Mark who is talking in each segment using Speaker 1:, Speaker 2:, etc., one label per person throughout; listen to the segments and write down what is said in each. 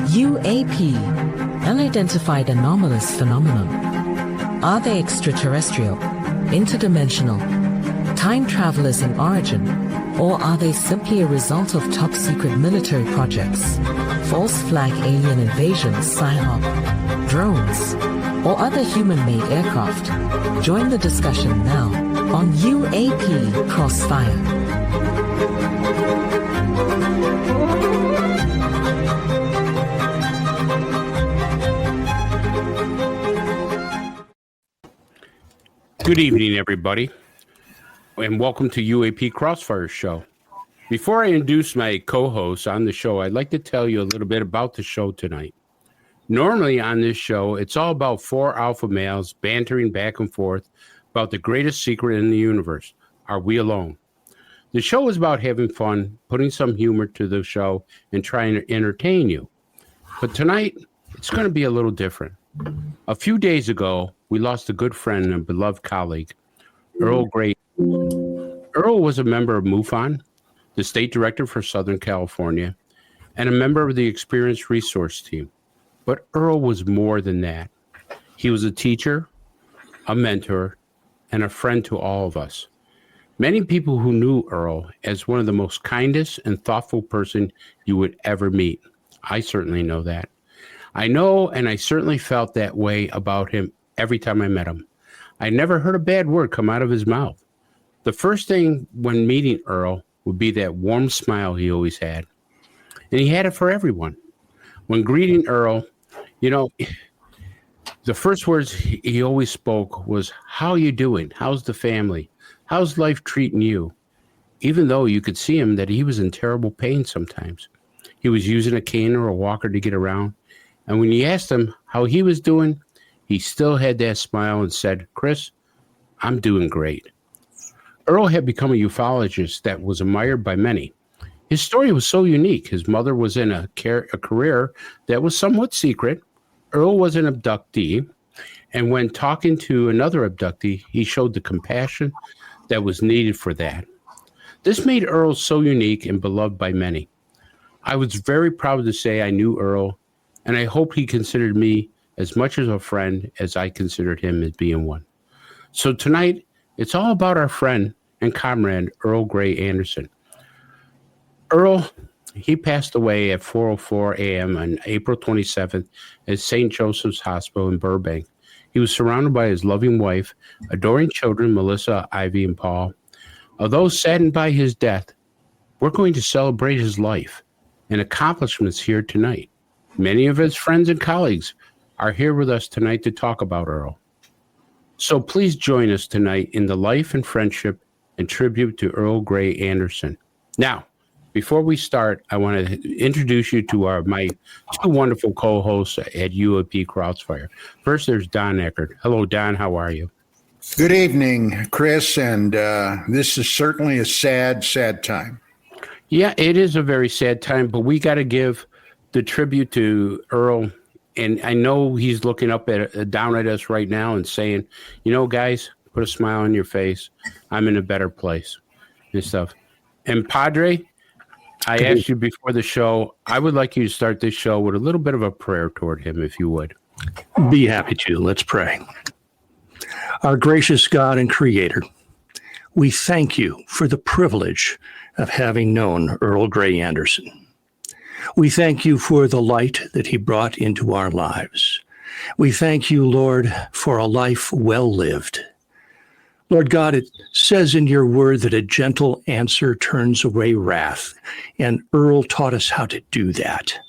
Speaker 1: UAP, unidentified anomalous phenomenon. Are they extraterrestrial, interdimensional, time travelers in origin, or are they simply a result of top-secret military projects, false flag alien invasions, PSYOP, drones, or other human-made aircraft? Join the discussion now on UAP Crossfire.
Speaker 2: Good evening, everybody, and welcome to UAP Crossfire Show. Before I introduce my co-hosts on the show, I'd like to tell you a little bit about the show tonight. Normally on this show, it's all about four alpha males bantering back and forth about the greatest secret in the universe. Are we alone? The show is about having fun, putting some humor to the show, and trying to entertain you. But tonight, it's going to be a little different. A few days ago, we lost a good friend and a beloved colleague, Earl Grey. Earl was a member of MUFON, the state director for Southern California, and a member of the Experienced Resource Team. But Earl was more than that. He was a teacher, a mentor, and a friend to all of us. Many people who knew Earl as one of the most kindest and thoughtful person you would ever meet. I certainly know that. I know, and I certainly felt that way about him every time I met him. I never heard a bad word come out of his mouth. The first thing when meeting Earl would be that warm smile he always had. And he had it for everyone. When greeting Earl, you know, the first words he always spoke was, "How you doing? How's the family? How's life treating you?" Even though you could see him that he was in terrible pain sometimes. He was using a cane or a walker to get around. And when you asked him how he was doing, he still had that smile and said, "Chris, I'm doing great." Earl had become a ufologist that was admired by many. His story was so unique. His mother was in a career that was somewhat secret. Earl was an abductee. And when talking to another abductee, he showed the compassion that was needed for that. This made Earl so unique and beloved by many. I was very proud to say I knew Earl, and I hope he considered me as much as a friend as I considered him as being one. So tonight, it's all about our friend and comrade, Earl Grey Anderson. Earl, he passed away at 4:04 a.m. on April 27th at St. Joseph's Hospital in Burbank. He was surrounded by his loving wife, adoring children, Melissa, Ivy, and Paul. Although saddened by his death, we're going to celebrate his life and accomplishments here tonight. Many of his friends and colleagues are here with us tonight to talk about Earl. So please join us tonight in the life and friendship and tribute to Earl Grey Anderson. Now, before we start, I want to introduce you to my two wonderful co-hosts at UAP Crossfire. First, there's Don Ecker. Hello, Don. How are you?
Speaker 3: Good evening, Chris, and this is certainly a sad, sad time.
Speaker 2: Yeah, it is a very sad time, but we got to give the tribute to Earl. And I know he's looking up down at us right now and saying, you know, guys, put a smile on your face. I'm in a better place and stuff. And Padre, I asked you before the show, I would like you to start this show with a little bit of a prayer toward him, if you would.
Speaker 4: Be happy to. Let's pray. Our gracious God and Creator, we thank you for the privilege of having known Earl Grey Anderson. We thank you for the light that he brought into our lives. We thank you, Lord, for a life well lived. Lord God, it says in your word that a gentle answer turns away wrath, and Earl taught us how to do that.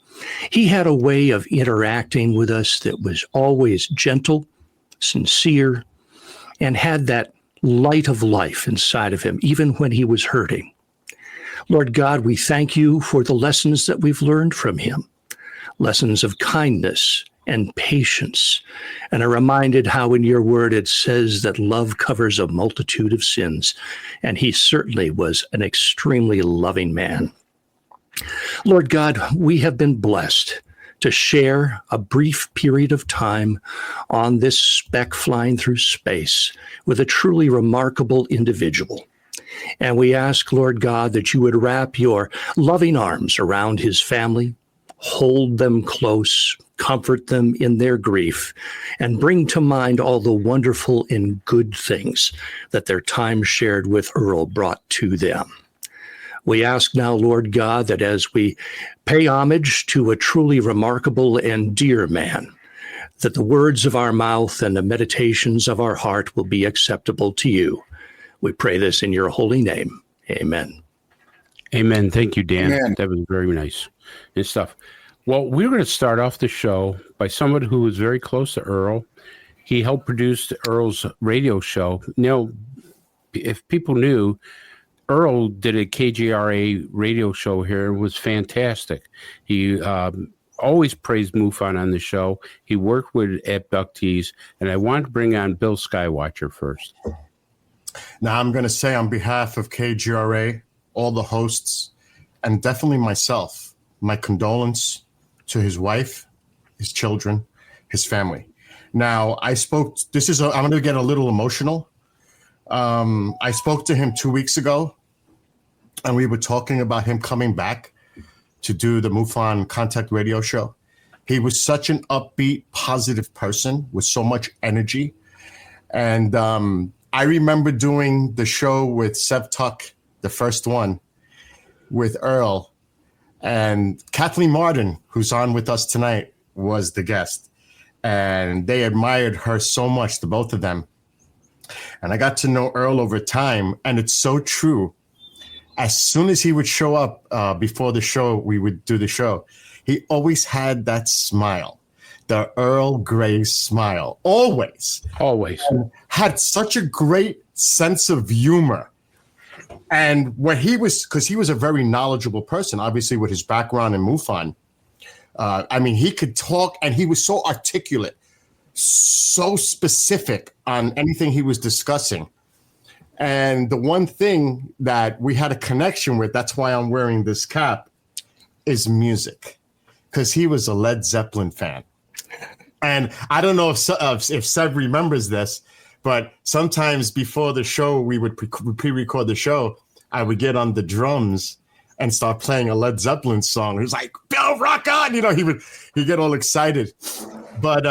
Speaker 4: He had a way of interacting with us that was always gentle, sincere, and had that light of life inside of him, even when he was hurting. Lord God, we thank you for the lessons that we've learned from him, lessons of kindness and patience. And I'm reminded how in your word it says that love covers a multitude of sins, and he certainly was an extremely loving man. Lord God, we have been blessed to share a brief period of time on this speck flying through space with a truly remarkable individual. And we ask, Lord God, that you would wrap your loving arms around his family, hold them close, comfort them in their grief, and bring to mind all the wonderful and good things that their time shared with Earl brought to them. We ask now, Lord God, that as we pay homage to a truly remarkable and dear man, that the words of our mouth and the meditations of our heart will be acceptable to you. We pray this in your holy name. Amen.
Speaker 2: Amen. Thank you, Dan.
Speaker 3: Amen.
Speaker 2: That was very nice and stuff. Well, we're going to start off the show by someone who was very close to Earl. He helped produce Earl's radio show. Now, if people knew, Earl did a KGRA radio show here. It was fantastic. He always praised MUFON on the show. He worked with abductees, and I wanted to bring on Bill Skywatcher first.
Speaker 5: Now, I'm going to say on behalf of KGRA, all the hosts, and definitely myself, my condolence to his wife, his children, his family. Now, I'm going to get a little emotional. I spoke to him 2 weeks ago, and we were talking about him coming back to do the MUFON Contact Radio show. He was such an upbeat, positive person with so much energy. And I remember doing the show with Sev Tok, the first one, with Earl. And Kathleen Marden, who's on with us tonight, was the guest. And they admired her so much, the both of them. And I got to know Earl over time, and it's so true. As soon as he would show up before the show, we would do the show, he always had that smile, the Earl Grey smile, always.
Speaker 2: Always.
Speaker 5: And had such a great sense of humor. And when because he was a very knowledgeable person, obviously with his background in MUFON. He could talk, and he was so articulate, so specific on anything he was discussing. And the one thing that we had a connection with, that's why I'm wearing this cap, is music, because he was a Led Zeppelin fan. And I don't know if Sev remembers this, but sometimes before the show, we would pre-record the show, I would get on the drums and start playing a Led Zeppelin song. He was like, Bill, rock on! He'd get all excited. But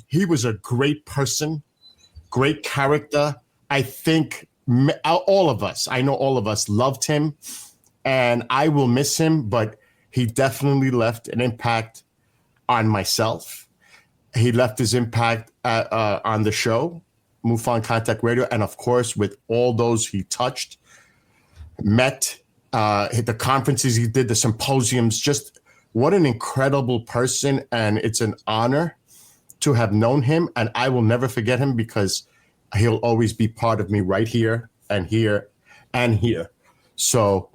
Speaker 5: he was a great person, great character. I think all of us loved him, and I will miss him, but he definitely left an impact on myself. He left his impact on the show, MUFON Contact Radio, and of course with all those he touched, met, the conferences he did, the symposiums. Just what an incredible person, and it's an honor to have known him, and I will never forget him, because he'll always be part of me right here and here and here. So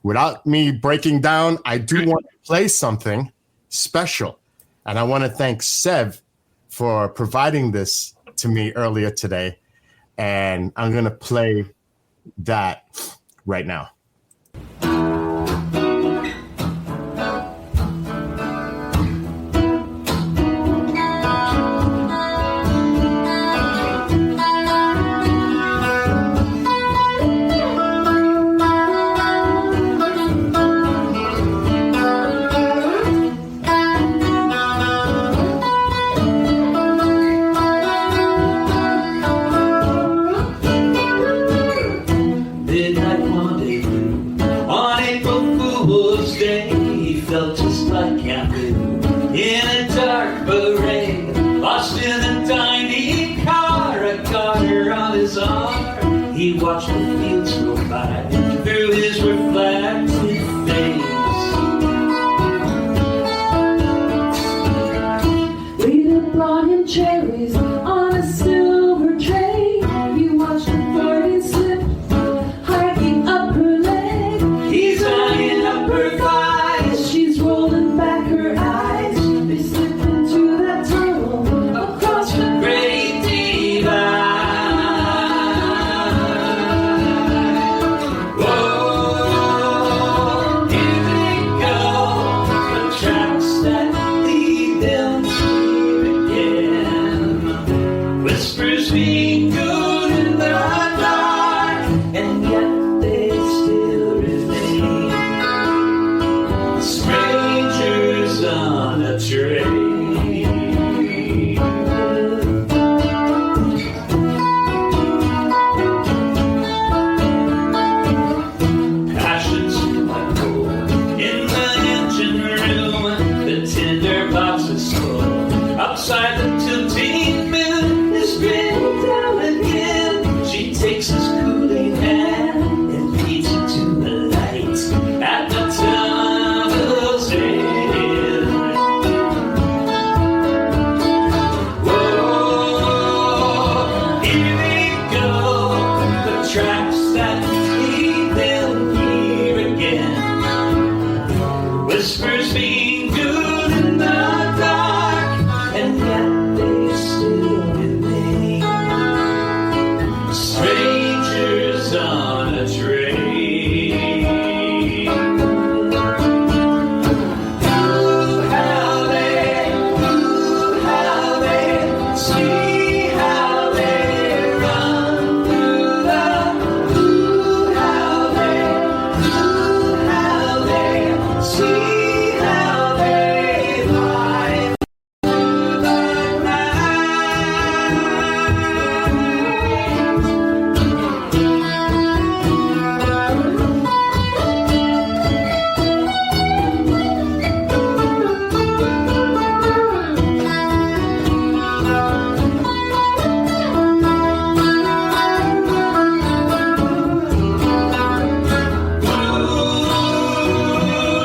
Speaker 5: without me breaking down, I do want to play something special. And I want to thank Sev for providing this to me earlier today. And I'm going to play that right now.
Speaker 6: He watched the fields go by through his reflective face.
Speaker 7: Waiter brought him cherries on a silver tray. He watched her party slip, hiking up her leg.
Speaker 6: He's eyeing up her thighs.
Speaker 7: She's rolling back her eyes. They slip into that
Speaker 6: train. Passions like gold in the engine room. The tinder box is full. Outside the tilting moon is spinning down again. She takes his cooling hand and leads him to the light at the tunnel's end. Whoa, here they go, the tracks that lead them here again. Whispers being good in the dark, and yet they still remain strangers on a train. See how they run through see how they fly through the night.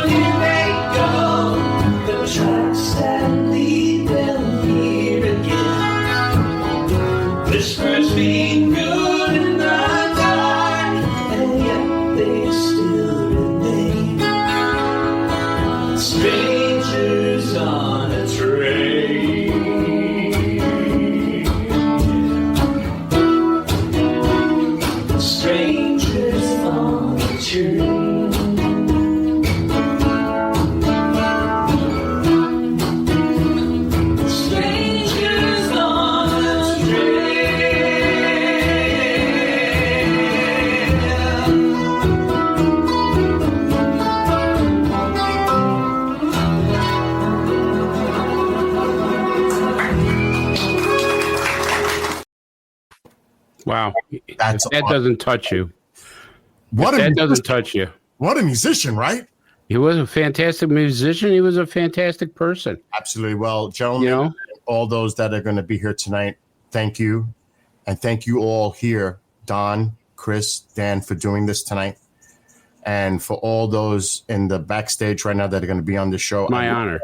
Speaker 6: Here they go, the tracks that lead them here again. Whispers being good in the dark, and yet they still remain strangers on a train. Strangers on a train. Strangers on a
Speaker 2: Wow.
Speaker 5: That's
Speaker 2: That doesn't touch you.
Speaker 5: What
Speaker 2: That
Speaker 5: a
Speaker 2: doesn't touch you.
Speaker 5: what a musician, right?
Speaker 2: He was a fantastic musician. He was a fantastic person.
Speaker 5: Absolutely. Well, gentlemen,
Speaker 2: You know?
Speaker 5: all those that are going to be here tonight, thank you. And thank you all here, Don, Chris, Dan, for doing this tonight. And for all those in the backstage right now that are going to be on the show.
Speaker 2: My honor.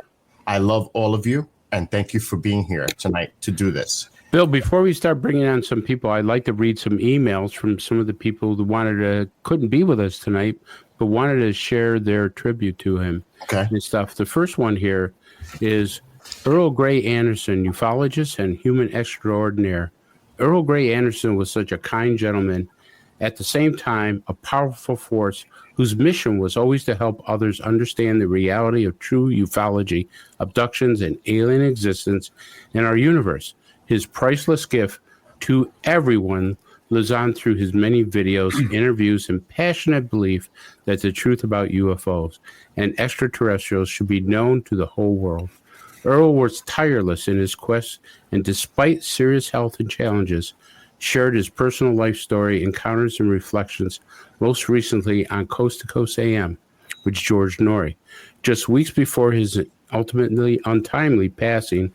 Speaker 5: I love all of you. And thank you for being here tonight to do this.
Speaker 2: Bill, before we start bringing on some people, I'd like to read some emails from some of the people who couldn't be with us tonight, but wanted to share their tribute to him.
Speaker 5: Okay.
Speaker 2: And stuff. The first one here is Earl Grey Anderson, ufologist and human extraordinaire. Earl Grey Anderson was such a kind gentleman, at the same time a powerful force whose mission was always to help others understand the reality of true ufology, abductions, and alien existence in our universe. His priceless gift to everyone lives on through his many videos, interviews, and passionate belief that the truth about UFOs and extraterrestrials should be known to the whole world. Earl was tireless in his quest, and despite serious health and challenges, shared his personal life story, encounters, and reflections, most recently on Coast to Coast AM with George Norrie. Just weeks before his ultimately untimely passing,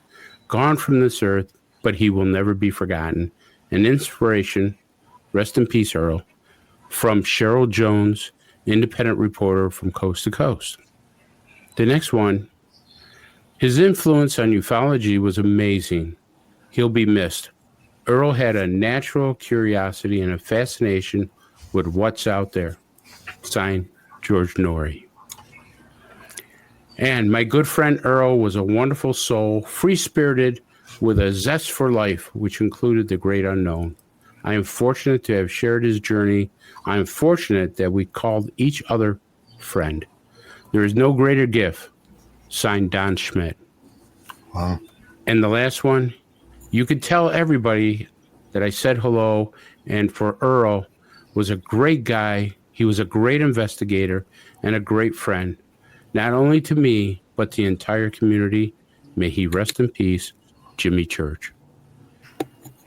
Speaker 2: gone from this earth, but he will never be forgotten. An inspiration, rest in peace, Earl, from Cheryl Jones, independent reporter from Coast to Coast. The next one, his influence on ufology was amazing. He'll be missed. Earl had a natural curiosity and a fascination with what's out there. Signed, George Norrie. And my good friend Earl was a wonderful soul, free-spirited, with a zest for life, which included the great unknown. I am fortunate to have shared his journey. I am fortunate that we called each other friend. There is no greater gift. Signed, Don Schmidt.
Speaker 5: Wow.
Speaker 2: And the last one, you could tell everybody that I said hello, and for Earl, was a great guy. He was a great investigator and a great friend, not only to me, but the entire community May he rest in peace, Jimmy Church,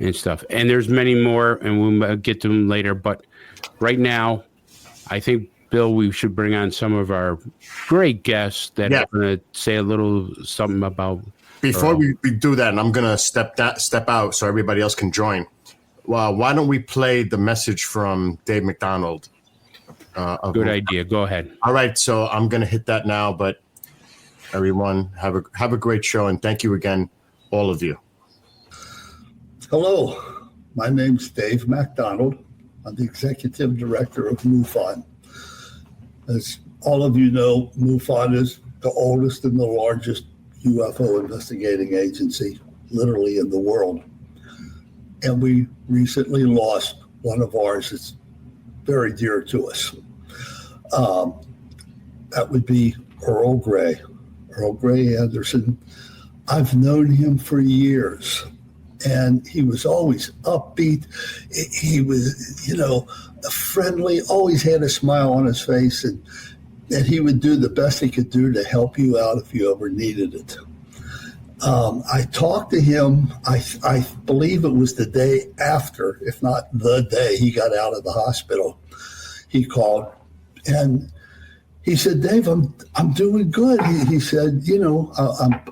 Speaker 2: and stuff. And there's many more, and we'll get to them later. But right now, I think, Bill, we should bring on some of our great guests that are going to say a little something about.
Speaker 5: Before we do that, and I'm going to step out so everybody else can join. Well, why don't we play the message from Dave McDonald?
Speaker 2: Good idea. Go ahead.
Speaker 5: All right, so I'm going to hit that now, but everyone have a great show, and thank you again, all of you.
Speaker 8: Hello, my name's Dave McDonald. I'm the executive director of MUFON. As all of you know, MUFON is the oldest and the largest UFO investigating agency, literally in the world. And we recently lost one of ours that's very dear to us. That would be Earl Grey Anderson. I've known him for years, and he was always upbeat. He was, friendly, always had a smile on his face, and he would do the best he could do to help you out if you ever needed it. I talked to him, I believe it was the day after, if not the day he got out of the hospital. He called, and he said, Dave, I'm doing good. He said,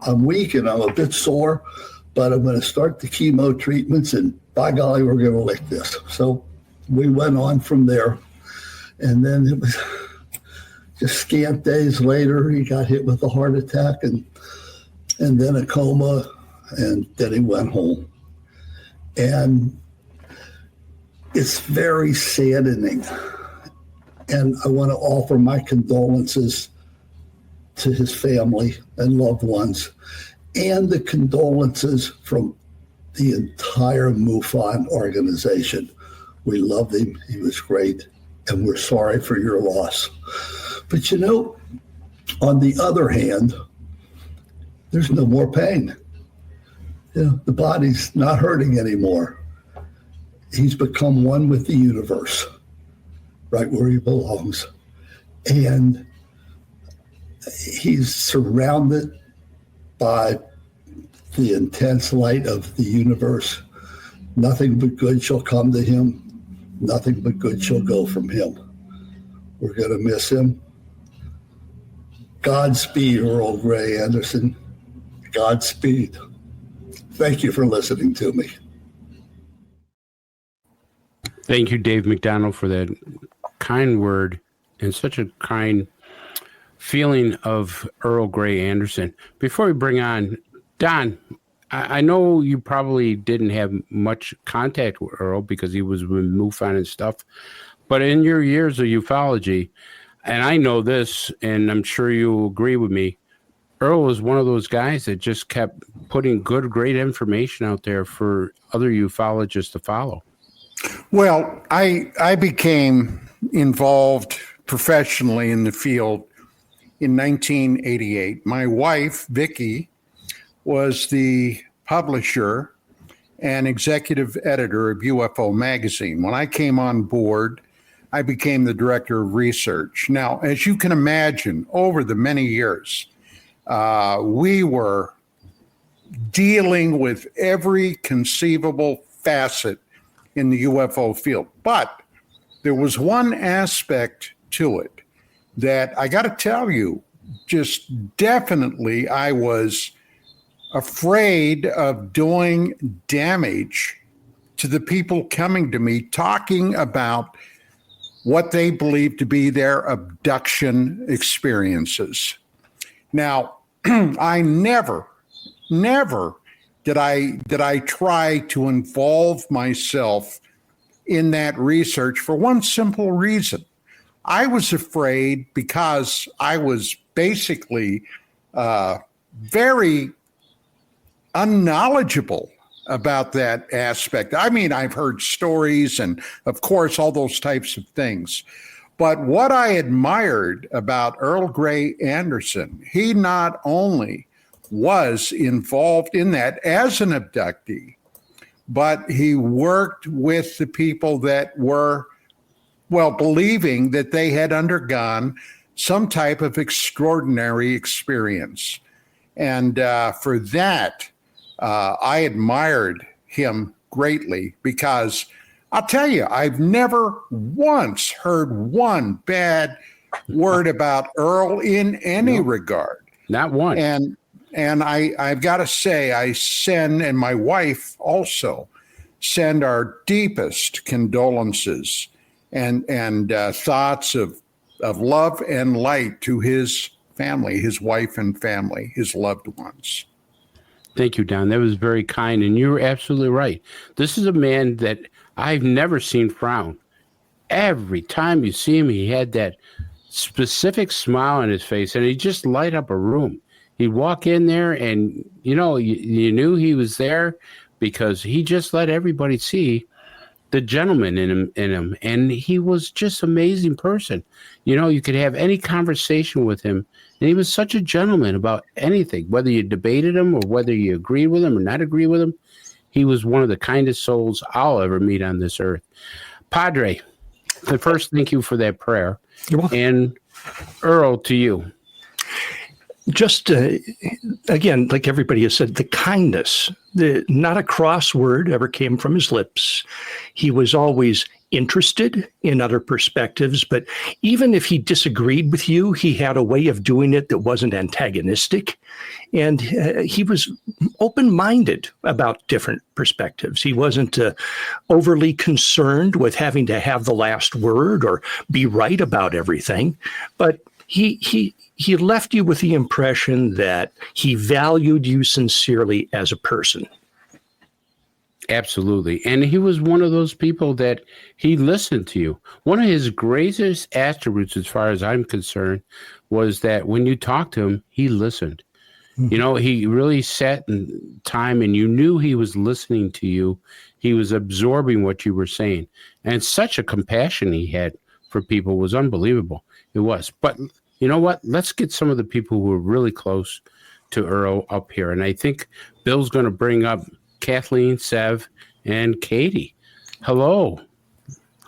Speaker 8: I'm weak and I'm a bit sore, but I'm going to start the chemo treatments, and by golly, we're going to lick this. So we went on from there. And then it was just scant days later, he got hit with a heart attack and then a coma, and then he went home. And it's very saddening. And I want to offer my condolences to his family and loved ones, and the condolences from the entire MUFON organization. We loved him. He was great. And we're sorry for your loss. But on the other hand, there's no more pain. The body's not hurting anymore. He's become one with the universe, right where he belongs. And he's surrounded by the intense light of the universe. Nothing but good shall come to him. Nothing but good shall go from him. We're going to miss him. Godspeed, Earl Grey Anderson. Godspeed. Thank you for listening to me.
Speaker 2: Thank you, Dave McDonald, for that kind word and such a kind feeling of Earl Grey Anderson. Before we bring on Don, I know you probably didn't have much contact with Earl because he was with MUFON and stuff, but in your years of ufology, and I know this, and I'm sure you'll agree with me, Earl was one of those guys that just kept putting great information out there for other ufologists to follow.
Speaker 3: Well, I became involved professionally in the field in 1988. My wife, Vicki, was the publisher and executive editor of UFO Magazine. When I came on board, I became the director of research. Now, as you can imagine, over the many years, we were dealing with every conceivable facet in the UFO field. But there was one aspect to it that I got to tell you, just definitely I was afraid of doing damage to the people coming to me talking about what they believe to be their abduction experiences. Now, I never did I try to involve myself in that research for one simple reason. I was afraid because I was basically very unknowledgeable about that aspect. I mean, I've heard stories and, of course, all those types of things. But what I admired about Earl Grey Anderson, he not only was involved in that as an abductee, but he worked with the people that were, well, believing that they had undergone some type of extraordinary experience. And for that, I admired him greatly, because I'll tell you, I've never once heard one bad word about Earl in any regard.
Speaker 2: Not one.
Speaker 3: And I've got to say, I send, and my wife also, send our deepest condolences and thoughts of love and light to his family, his wife and family, his loved ones.
Speaker 2: Thank you, Don. That was very kind, and you're absolutely right. This is a man that I've never seen frown. Every time you see him, he had that specific smile on his face, and he just light up a room. He'd walk in there, and you knew he was there because he just let everybody see the gentleman in him, and he was just an amazing person. You could have any conversation with him, and he was such a gentleman about anything, whether you debated him or whether you agreed with him or not agree with him. He was one of the kindest souls I'll ever meet on this earth. Padre, first, thank you for that prayer.
Speaker 4: You're welcome.
Speaker 2: And Earl, to you.
Speaker 4: Just, again, like everybody has said, the kindness, not a cross word ever came from his lips. He was always interested in other perspectives, but even if he disagreed with you, he had a way of doing it that wasn't antagonistic. And he was open-minded about different perspectives. He wasn't overly concerned with having to have the last word or be right about everything, but he left you with the impression that he valued you sincerely as a person.
Speaker 2: Absolutely. And he was one of those people that he listened to you. One of his greatest attributes, as far as I'm concerned, was that when you talked to him, he listened. Mm-hmm. He really sat in time, and you knew he was listening to you. He was absorbing what you were saying. And such a compassion he had for people was unbelievable. It was. But you know what? Let's get some of the people who are really close to Earl up here. And I think Bill's going to bring up Kathleen, Sev, and Katie. Hello.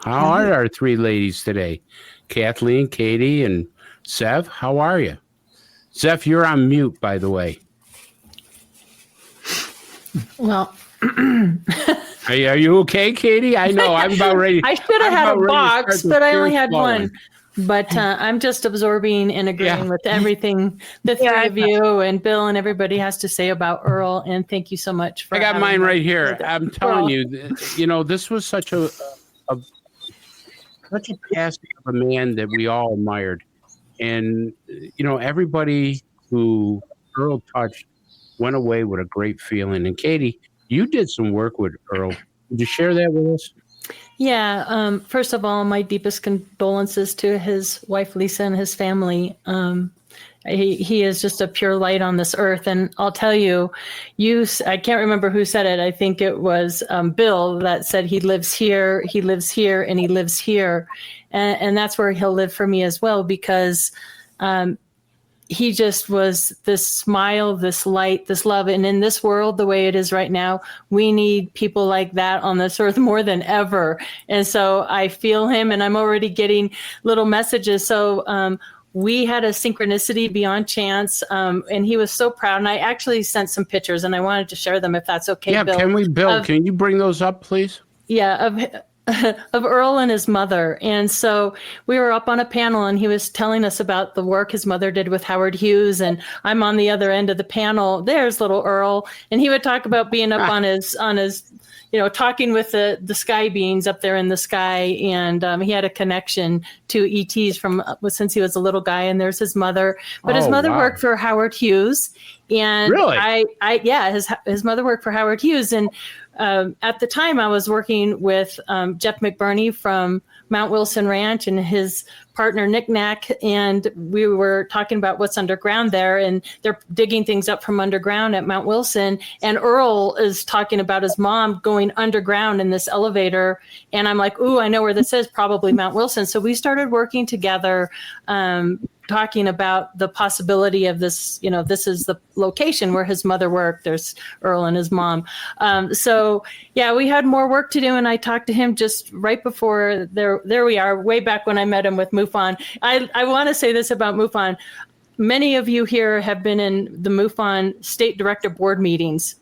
Speaker 2: How are our three ladies today? Kathleen, Katie, and Sev, how are you? Sev, you're on mute, by the way.
Speaker 9: Well,
Speaker 2: are you okay, Katie? I know. I'm about ready.
Speaker 9: I should have had a box, but I only had one. But I'm just absorbing and agreeing with everything the three of you and Bill and everybody has to say about Earl. And thank you so much for.
Speaker 2: I got mine right here. I'm telling you, this was such a passing of a man that we all admired, and everybody who Earl touched went away with a great feeling. And Katie, you did some work with Earl. Would you share that with us?
Speaker 9: Yeah. First of all, my deepest condolences to his wife, Lisa, and his family. He is just a pure light on this earth. And I'll tell you, I can't remember who said it. I think it was Bill that said he lives here, and he lives here. And that's where he'll live for me as well, because he just was this smile, this light, this love. And in this world, the way it is right now, we need people like that on this earth more than ever. And so I feel him, and I'm already getting little messages. So we had a synchronicity beyond chance, and he was so proud. And I actually sent some pictures, and I wanted to share them if that's okay,
Speaker 2: yeah,
Speaker 9: Bill.
Speaker 2: Bill, can you bring those up, please?
Speaker 9: Yeah, of Earl and his mother. And so we were up on a panel, and he was telling us about the work his mother did with Howard Hughes. And I'm on the other end of the panel. There's little Earl. And he would talk about being up on his, talking with the sky beings up there in the sky. And he had a connection to ETs since he was a little guy. And there's his mother. But his mother worked for Howard Hughes. And
Speaker 2: really?
Speaker 9: His mother worked for Howard Hughes. And at the time, I was working with Jeff McBurney from Mount Wilson Ranch and his partner Nick Knack, and we were talking about what's underground there, and they're digging things up from underground at Mount Wilson. And Earl is talking about his mom going underground in this elevator, and I'm like, ooh, I know where this is, probably Mount Wilson. So we started working together, talking about the possibility of this, this is the location where his mother worked. There's Earl and his mom. So yeah, we had more work to do. And I talked to him just right before there we are, way back when I met him with MUFON. I want to say this about MUFON. many of you here have been in the MUFON State Director Board meetings.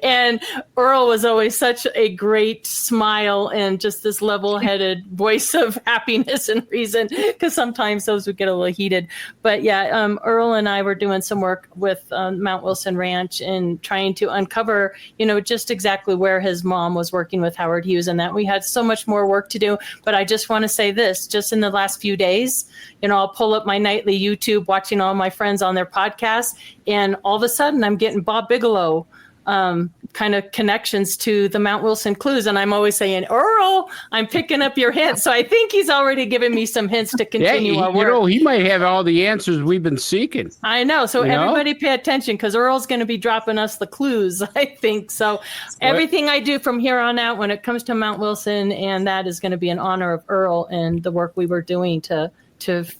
Speaker 9: And Earl was always such a great smile and just this level-headed voice of happiness and reason, because sometimes those would get a little heated. But yeah, Earl and I were doing some work with Mount Wilson Ranch and trying to uncover, just exactly where his mom was working with Howard Hughes and that. We had so much more work to do. But I just want to say this, just in the last few days, I'll pull up my nightly YouTube, watching all my friends on their podcasts, and all of a sudden I'm getting Bob Bigelow kind of connections to the Mount Wilson clues. And I'm always saying, Earl, I'm picking up your hints. So I think he's already given me some hints to continue our work.
Speaker 2: He might have all the answers we've been seeking.
Speaker 9: I know. So everybody pay attention, because Earl's going to be dropping us the clues, I think. So everything I do from here on out when it comes to Mount Wilson, and that is going to be in honor of Earl and the work we were doing to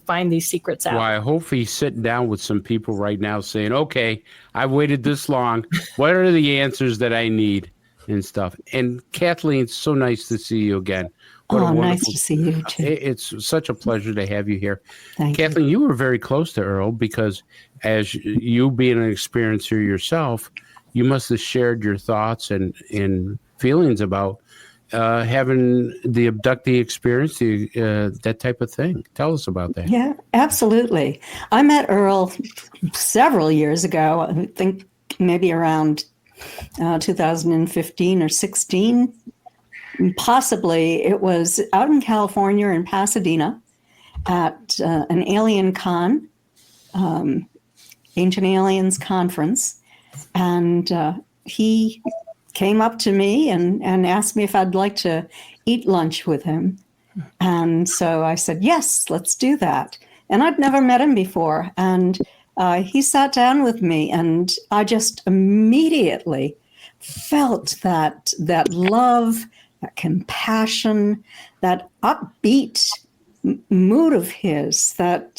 Speaker 9: find these secrets out.
Speaker 2: Well, I hope he's sitting down with some people right now saying, okay, I've waited this long. What are the answers that I need and stuff? And Kathleen, it's so nice to see you again.
Speaker 10: Nice to see you too.
Speaker 2: It's such a pleasure to have you here.
Speaker 10: Thank
Speaker 2: Kathleen, you were very close to Earl, because as you being an experiencer yourself, you must have shared your thoughts and feelings about having the abductee experience, that type of thing. Tell us about that.
Speaker 10: Yeah, absolutely. I met Earl several years ago. I think maybe around 2015 or 16. Possibly it was out in California in Pasadena at an alien con, Ancient Aliens conference. And he came up to me and asked me if I'd like to eat lunch with him. And so I said, yes, let's do that. And I'd never met him before. And he sat down with me, and I just immediately felt that love, that compassion, that upbeat mood of his that,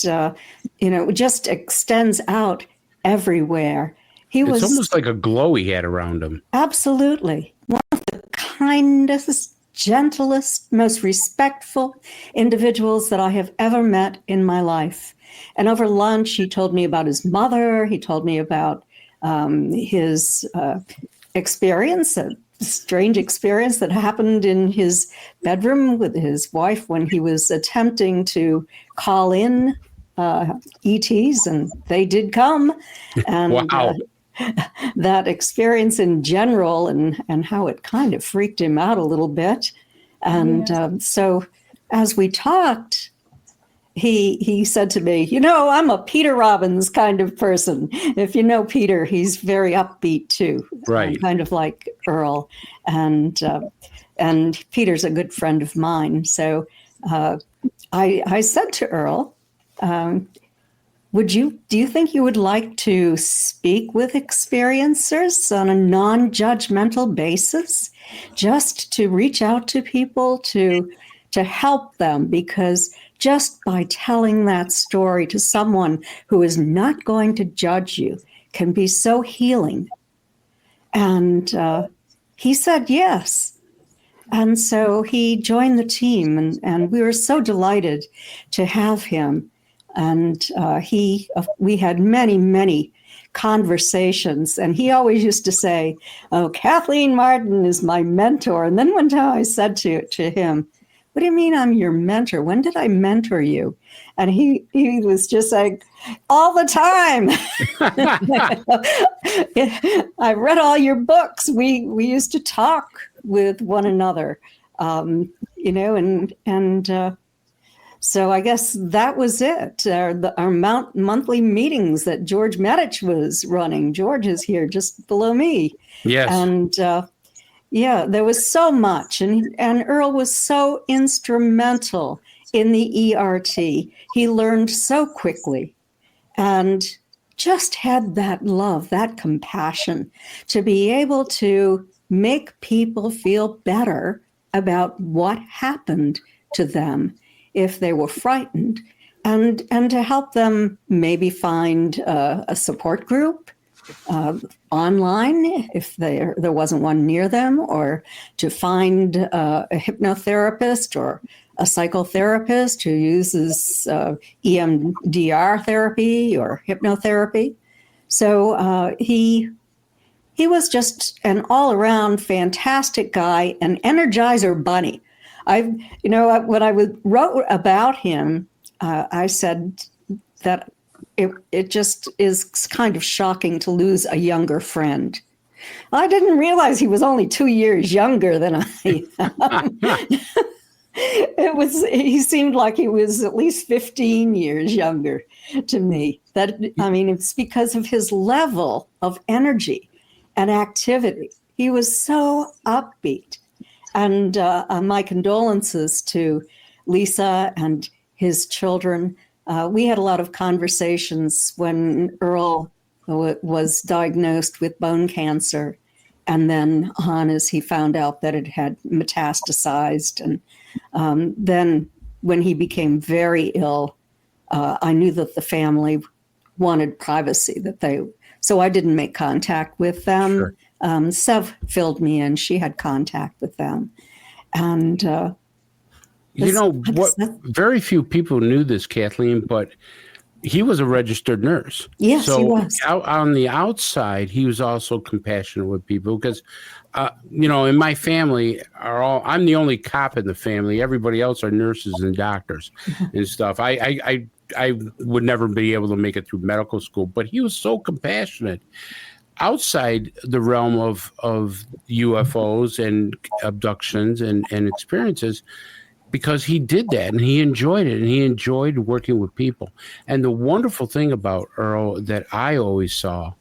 Speaker 10: just extends out everywhere.
Speaker 2: It's almost like a glow he had around him.
Speaker 10: Absolutely. One of the kindest, gentlest, most respectful individuals that I have ever met in my life. And over lunch, he told me about his mother. He told me about his experience, a strange experience that happened in his bedroom with his wife when he was attempting to call in ETs, and they did come. And
Speaker 2: wow.
Speaker 10: That experience in general and how it kind of freaked him out a little bit. And so as we talked, he said to me, I'm a Peter Robbins kind of person. If you know Peter, he's very upbeat too.
Speaker 2: Right.
Speaker 10: Kind of like Earl. And Peter's a good friend of mine. So I said to Earl, do you think you would like to speak with experiencers on a non-judgmental basis, just to reach out to people to help them? Because just by telling that story to someone who is not going to judge you can be so healing. And he said yes. And so he joined the team, and we were so delighted to have him. And we had many, many conversations. And he always used to say, oh, Kathleen Marden is my mentor. And then one time I said to him, what do you mean I'm your mentor? When did I mentor you? And he was just like, all the time. I read all your books. We used to talk with one another, so I guess that was it. Our monthly meetings that George Medich was running. George is here just below me.
Speaker 2: Yes.
Speaker 10: And there was so much. And Earl was so instrumental in the ERT. He learned so quickly and just had that love, that compassion to be able to make people feel better about what happened to them if they were frightened, and to help them maybe find a support group online if there wasn't one near them, or to find a hypnotherapist or a psychotherapist who uses EMDR therapy or hypnotherapy. So he was just an all-around fantastic guy, an Energizer bunny. When I wrote about him, I said that it just is kind of shocking to lose a younger friend. I didn't realize he was only 2 years younger than I am. He seemed like he was at least 15 years younger to me. It's because of his level of energy and activity. He was so upbeat. And my condolences to Lisa and his children. We had a lot of conversations when Earl was diagnosed with bone cancer, and then on as he found out that it had metastasized. And then when he became very ill, I knew that the family wanted privacy, so I didn't make contact with them. Sure. Sev filled me in. She had contact with them. And
Speaker 2: very few people knew this, Kathleen, but he was a registered nurse.
Speaker 10: Yes,
Speaker 2: so
Speaker 10: he was.
Speaker 2: On the outside, he was also compassionate with people because, in my family, I'm the only cop in the family. Everybody else are nurses and doctors and stuff. I would never be able to make it through medical school, but he was so compassionate outside the realm of UFOs and abductions and experiences, because he did that and he enjoyed it and he enjoyed working with people. And the wonderful thing about Earl that I always saw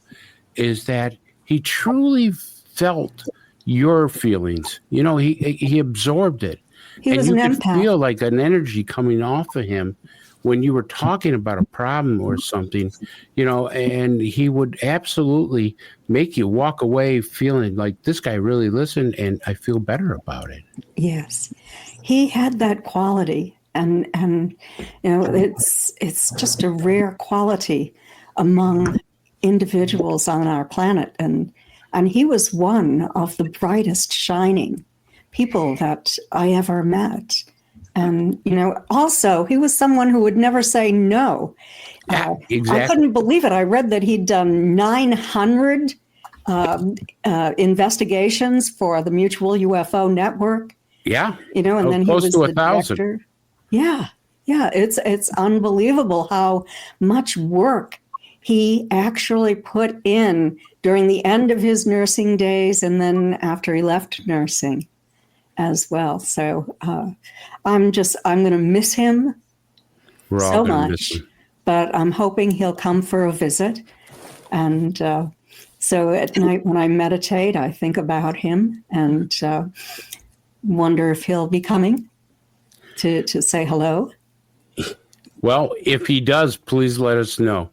Speaker 2: is that he truly felt your feelings. He absorbed it.
Speaker 10: He was an empath.
Speaker 2: You could feel like an energy coming off of him when you were talking about a problem or something, and he would absolutely make you walk away feeling like this guy really listened and I feel better about it.
Speaker 10: Yes, he had that quality, and it's just a rare quality among individuals on our planet, and he was one of the brightest shining people that I ever met. And, also, he was someone who would never say no.
Speaker 2: Exactly.
Speaker 10: I couldn't believe it. I read that he'd done 900 investigations for the Mutual UFO Network.
Speaker 2: Yeah.
Speaker 10: And then he was
Speaker 2: to
Speaker 10: the
Speaker 2: 1,000.
Speaker 10: director. Yeah. It's unbelievable how much work he actually put in during the end of his nursing days and then after he left nursing as well. So I'm going to miss him so much, but I'm hoping he'll come for a visit. And so at night when I meditate, I think about him and wonder if he'll be coming to say hello.
Speaker 2: Well, if he does, please let us know.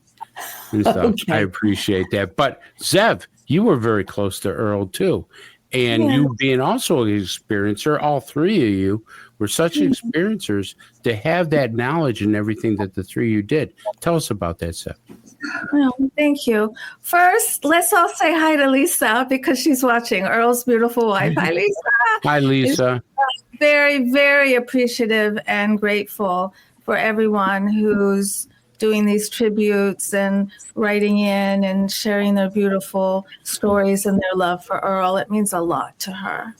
Speaker 2: And stuff. Okay. I appreciate that. But Sev, you were very close to Earl too. And you being also an experiencer, all three of you were such experiencers to have that knowledge and everything that the three of you did. Tell us about that, Sev.
Speaker 11: Well, thank you. First, let's all say hi to Lisa because she's watching, Earl's beautiful wife. Hi, Lisa.
Speaker 2: Hi, Lisa.
Speaker 11: Very, very appreciative and grateful for everyone who's doing these tributes and writing in and sharing their beautiful stories and their love for Earl. It means a lot to her.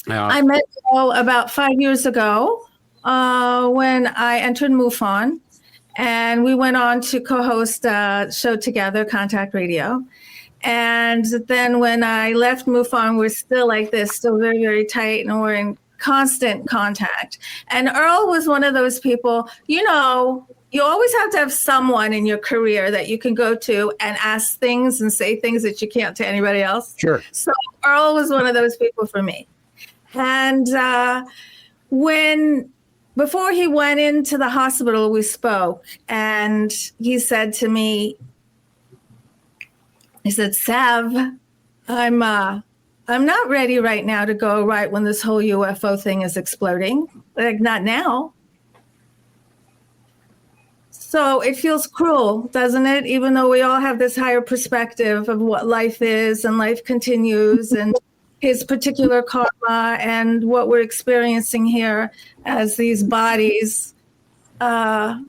Speaker 11: I met Earl about 5 years ago when I entered MUFON, and we went on to co-host a show together, Contact Radio. And then when I left MUFON, we're still like this, still very, very tight, and we're in constant contact. And Earl was one of those people, you always have to have someone in your career that you can go to and ask things and say things that you can't to anybody else.
Speaker 2: Sure.
Speaker 11: So Earl was one of those people for me. And before he went into the hospital, we spoke, and he said to me, he said, Sev, I'm not ready right now to go right when this whole UFO thing is exploding. Like, not now. So it feels cruel, doesn't it? Even though we all have this higher perspective of what life is and life continues and his particular karma and what we're experiencing here as these bodies, it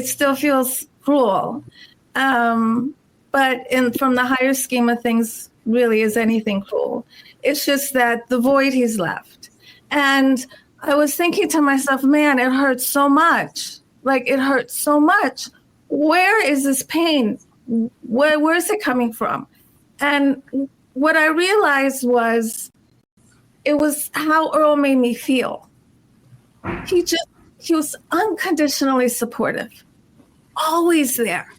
Speaker 11: still feels cruel. But from the higher scheme of things, really, is anything cruel? It's just that the void he's left. And I was thinking to myself, man, it hurts so much. Like, it hurts so much. Where is this pain? Where is it coming from? And what I realized was, it was how Earl made me feel. He was unconditionally supportive, always there.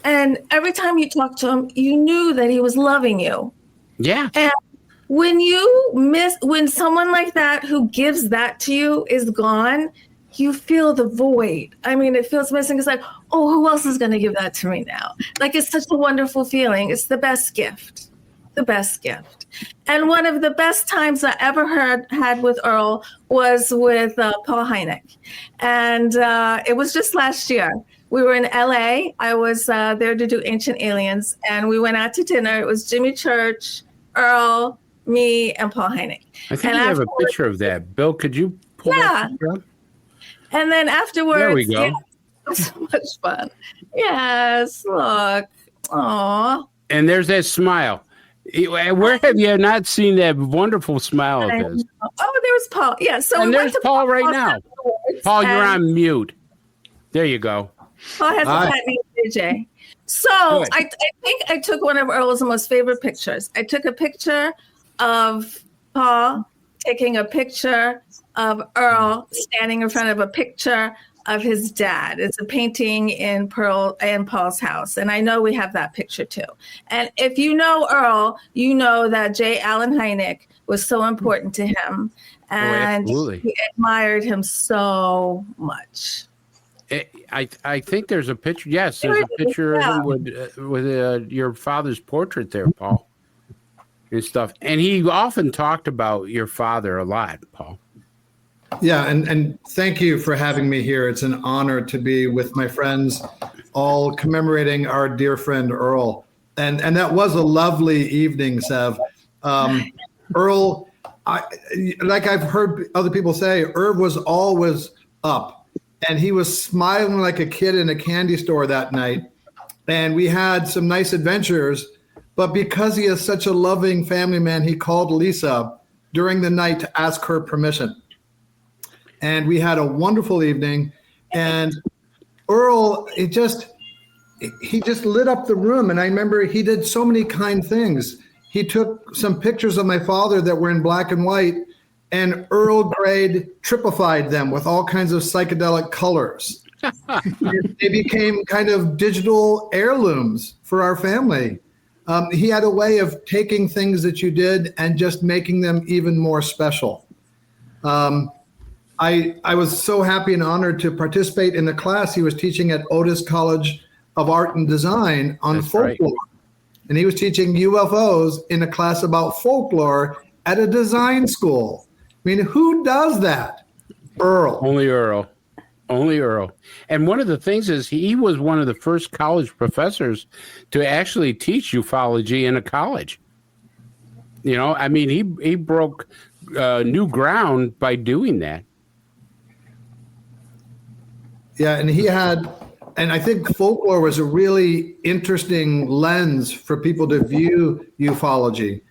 Speaker 11: And every time you talked to him, you knew that he was loving you.
Speaker 2: Yeah.
Speaker 11: And when someone like that who gives that to you is gone, you feel the void. I mean, it feels missing. It's like, oh, who else is going to give that to me now? Like, it's such a wonderful feeling. It's the best gift. The best gift. And one of the best times I ever had with Earl was with Paul Hynek. And it was just last year. We were in LA. I was there to do Ancient Aliens, and we went out to dinner. It was Jimmy Church, Earl, me, and Paul Hynek.
Speaker 2: I think you have a picture of that. Bill, could you pull that picture up?
Speaker 11: And then afterwards,
Speaker 2: there we go.
Speaker 11: Yeah, it was so much fun. Yes, look. Aw.
Speaker 2: And there's that smile. Where have you not seen that wonderful smile of his?
Speaker 11: Oh, there's Paul. Yeah. So
Speaker 2: and there's Paul right now. Paul, you're on mute. There you go.
Speaker 11: Paul has a pet named JJ. So I think I took one of Earl's most favorite pictures. I took a picture of Paul taking a picture of Earl standing in front of a picture of his dad. It's a painting in Paul's house. And I know we have that picture too. And if you know Earl, you know that J. Allen Hynek was so important to him. And he admired him so much.
Speaker 2: I think there's a picture. Yes, there's a picture of him with your father's portrait there, Paul, and stuff. And he often talked about your father a lot, Paul.
Speaker 12: Yeah, and thank you for having me here. It's an honor to be with my friends, all commemorating our dear friend Earl. And that was a lovely evening, Sev. Earl, like I've heard other people say, Irv was always up. And he was smiling like a kid in a candy store that night. And we had some nice adventures. But because he is such a loving family man, he called Lisa during the night to ask her permission. And we had a wonderful evening. And Earl, he just lit up the room. And I remember he did so many kind things. He took some pictures of my father that were in black and white, and Earl Grey tripified them with all kinds of psychedelic colors. They became kind of digital heirlooms for our family. He had a way of taking things that you did and just making them even more special. I was so happy and honored to participate in the class he was teaching at Otis College of Art and Design on folklore. Right. And he was teaching UFOs in a class about folklore at a design school. I mean, who does that? Earl.
Speaker 2: Only Earl. Only Earl. And one of the things is he was one of the first college professors to actually teach ufology in a college. You know, I mean, he broke new ground by doing that.
Speaker 12: Yeah, and he had, and I think folklore was a really interesting lens for people to view ufology.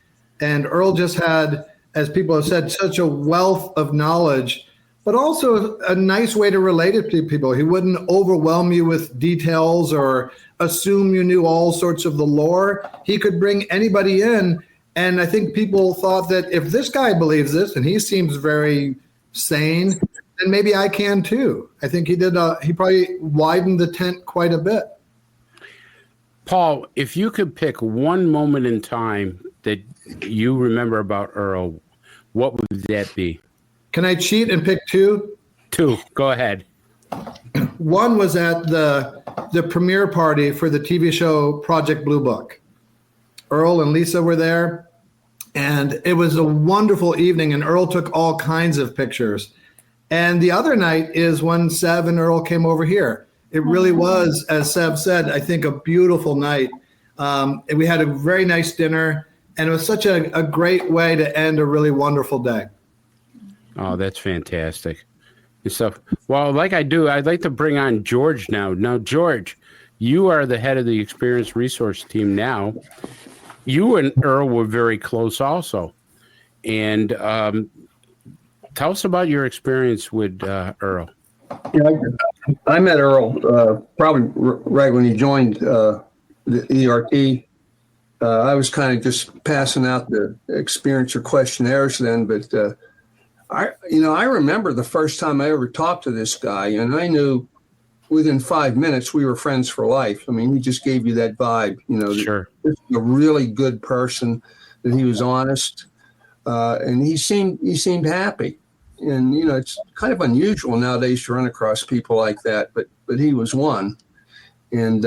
Speaker 12: And Earl just had, as people have said, such a wealth of knowledge, but also a nice way to relate it to people. He wouldn't overwhelm you with details or assume you knew all sorts of the lore. He could bring anybody in. And I think people thought that if this guy believes this, and he seems very sane, then maybe I can too. I think he probably widened the tent quite a bit.
Speaker 2: Paul, if you could pick one moment in time that you remember about Earl, what would that be?
Speaker 12: Can I cheat and pick two?
Speaker 2: Two. Go ahead.
Speaker 12: One was at the premiere party for the TV show Project Blue Book. Earl and Lisa were there, and it was a wonderful evening, and Earl took all kinds of pictures. And the other night is when Sev and Earl came over here. It really was, as Sev said, I think a beautiful night. And we had a very nice dinner. And it was such a great way to end a really wonderful day.
Speaker 2: Oh, that's fantastic. And so, well, like I do, I'd like to bring on George now. Now, George, you are the head of the Experience Resource Team now. You and Earl were very close also. And tell us about your experience with Earl.
Speaker 13: Yeah, I met Earl probably right when he joined the ERT. I was kind of just passing out the experiencer questionnaires then, but I remember the first time I ever talked to this guy, and I knew within 5 minutes we were friends for life. I mean, he just gave you that vibe,
Speaker 2: Sure.
Speaker 13: This is a really good person, that he was honest, and he seemed happy. And it's kind of unusual nowadays to run across people like that, but he was one. And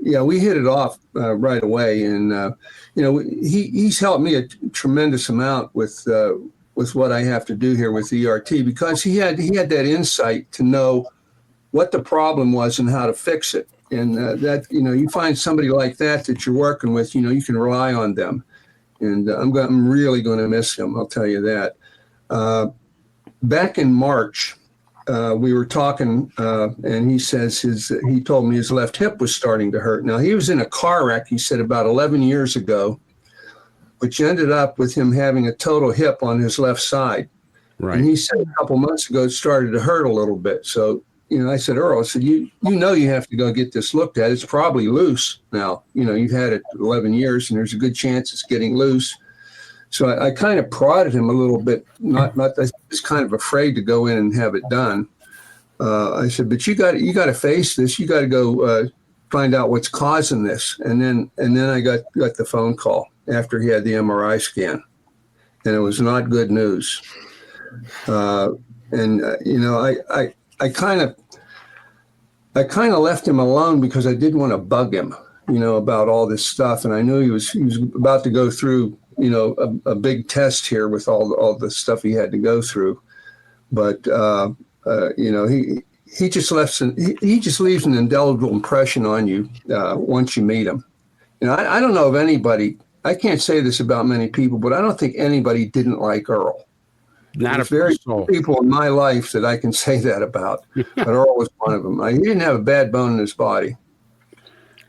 Speaker 13: we hit it off right away. And he's helped me a tremendous amount with what I have to do here with ERT, because he had that insight to know what the problem was and how to fix it. And that you find somebody like that you're working with, you can rely on them. And I'm really going to miss him. I'll tell you that. Back in March, we were talking, and he told me his left hip was starting to hurt. Now, he was in a car wreck, he said, about 11 years ago, which ended up with him having a total hip on his left side.
Speaker 2: Right.
Speaker 13: And he said a couple months ago it started to hurt a little bit. So, I said, Earl, I said, you have to go get this looked at. It's probably loose now. You've had it 11 years, and there's a good chance it's getting loose. So I kind of prodded him a little bit, not that I was kind of afraid to go in and have it done. I said, but you got to face this. You got to go find out what's causing this. And then I got the phone call after he had the MRI scan, and it was not good news. I kind of left him alone because I didn't want to bug him, about all this stuff, and I knew he was about to go through a big test here with all the stuff he had to go through. But, he just leaves an indelible impression on you once you meet him. I don't know of anybody, I can't say this about many people, but I don't think anybody didn't like Earl. There's very few people in my life that I can say that about, but Earl was one of them. He didn't have a bad bone in his body.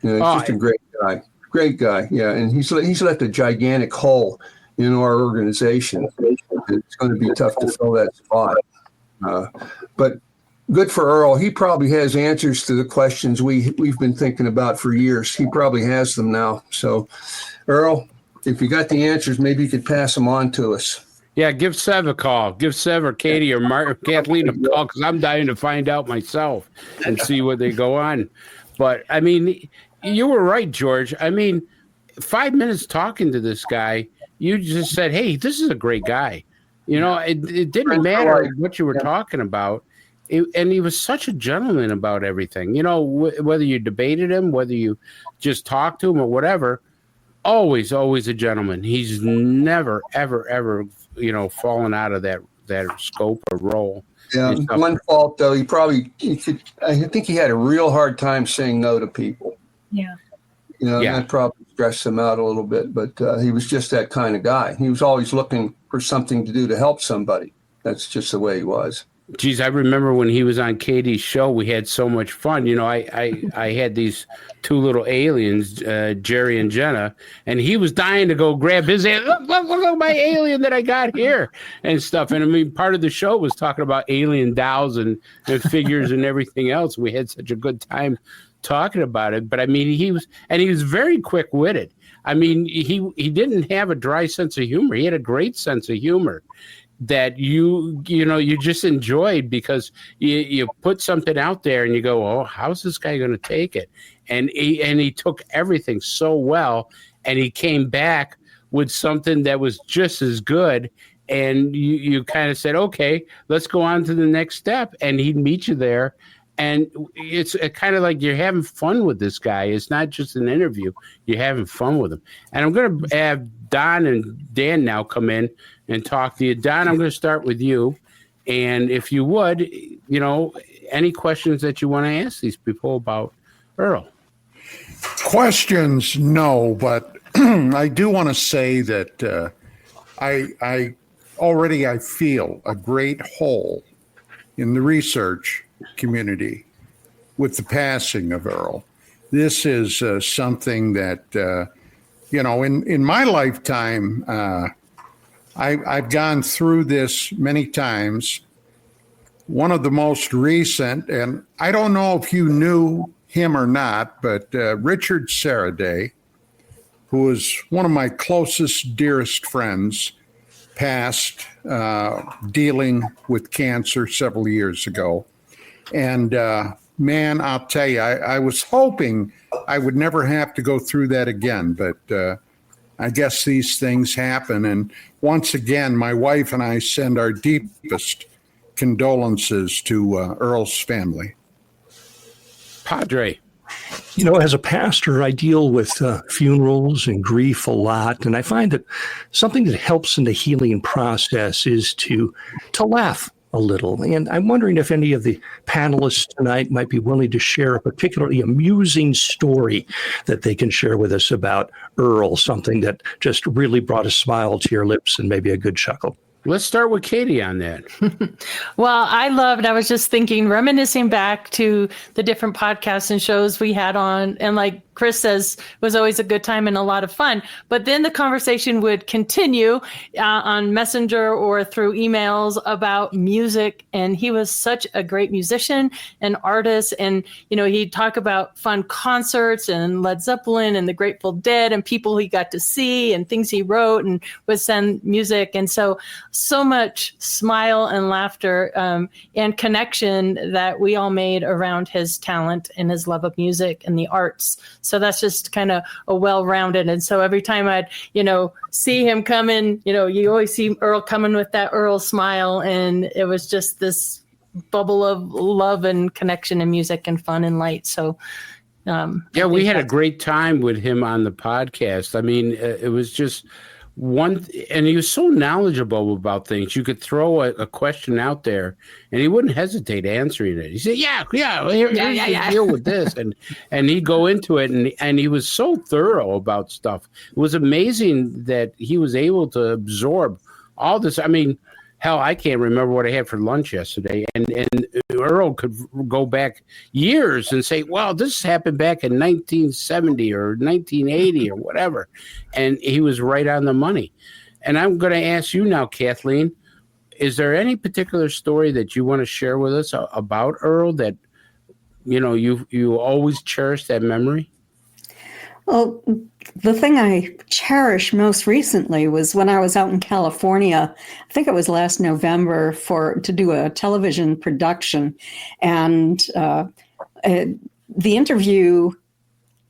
Speaker 13: He's just a great guy. Great guy, yeah, and he's left a gigantic hole in our organization. It's going to be tough to fill that spot. But good for Earl. He probably has answers to the questions we've been thinking about for years. He probably has them now. So, Earl, if you got the answers, maybe you could pass them on to us.
Speaker 2: Yeah, give Sev a call. Give Sev or Katie or Kathleen a call, because I'm dying to find out myself and see what they go on. But, I mean, you were right, George. I mean, 5 minutes talking to this guy, you just said, hey, this is a great guy. It didn't matter what you were talking about. And he was such a gentleman about everything. Whether you debated him, whether you just talked to him or whatever, always a gentleman. He's never, ever, fallen out of that scope or role.
Speaker 13: Yeah, one fault, though, I think he had a real hard time saying no to people.
Speaker 11: Yeah.
Speaker 13: That probably stressed him out a little bit, but he was just that kind of guy. He was always looking for something to do to help somebody. That's just the way he was.
Speaker 2: Geez, I remember when he was on Katie's show, we had so much fun. I had these two little aliens, Jerry and Jenna, and he was dying to go grab his alien. Look at my alien that I got here and stuff. And I mean, part of the show was talking about alien dolls and figures and everything else. We had such a good time talking about it. But I mean, he was very quick-witted. I mean, he didn't have a dry sense of humor. He had a great sense of humor that you just enjoyed, because you put something out there and you go, oh, how's this guy going to take it? And he took everything so well, and he came back with something that was just as good. And you kind of said, okay, let's go on to the next step. And he'd meet you there. And it's kind of like you're having fun with this guy. It's not just an interview. You're having fun with him. And I'm going to have Don and Dan now come in and talk to you. Don, I'm going to start with you. And if you would, any questions that you want to ask these people about Earl?
Speaker 3: Questions, no, but I do want to say that I feel a great hole in the research community with the passing of Earl. This is something that, in my lifetime, I've gone through this many times. One of the most recent, and I don't know if you knew him or not, but Richard Saraday, who was one of my closest, dearest friends, passed dealing with cancer several years ago. And man, I'll tell you, I was hoping I would never have to go through that again, but I guess these things happen. And once again, my wife and I send our deepest condolences to Earl's family.
Speaker 2: Padre.
Speaker 4: As a pastor, I deal with funerals and grief a lot, and I find that something that helps in the healing process is to laugh a little. And I'm wondering if any of the panelists tonight might be willing to share a particularly amusing story that they can share with us about Earl, something that just really brought a smile to your lips and maybe a good chuckle.
Speaker 2: Let's start with Katie on that.
Speaker 9: Well, I was just thinking, reminiscing back to the different podcasts and shows we had on, and like Chris says, it was always a good time and a lot of fun. But then the conversation would continue on Messenger or through emails about music. And he was such a great musician and artist. And, he'd talk about fun concerts and Led Zeppelin and the Grateful Dead and people he got to see and things he wrote, and would send music. And so much smile and laughter and connection that we all made around his talent and his love of music and the arts. So that's just kind of a well-rounded. And so every time I'd, see him come in, you always see Earl coming with that Earl smile. And it was just this bubble of love and connection and music and fun and light. So,
Speaker 2: we had a great time with him on the podcast. I mean, it was just and he was so knowledgeable about things. You could throw a question out there and he wouldn't hesitate answering it. He said, here's the deal with this. And he'd go into it, and he was so thorough about stuff. It was amazing that he was able to absorb all this. I mean, hell, I can't remember what I had for lunch yesterday. And Earl could go back years and say, well, this happened back in 1970 or 1980 or whatever. And he was right on the money. And I'm going to ask you now, Kathleen, is there any particular story that you want to share with us about Earl that, you always cherish that memory?
Speaker 10: Well, the thing I cherish most recently was when I was out in California. I think it was last November to do a television production, and the interview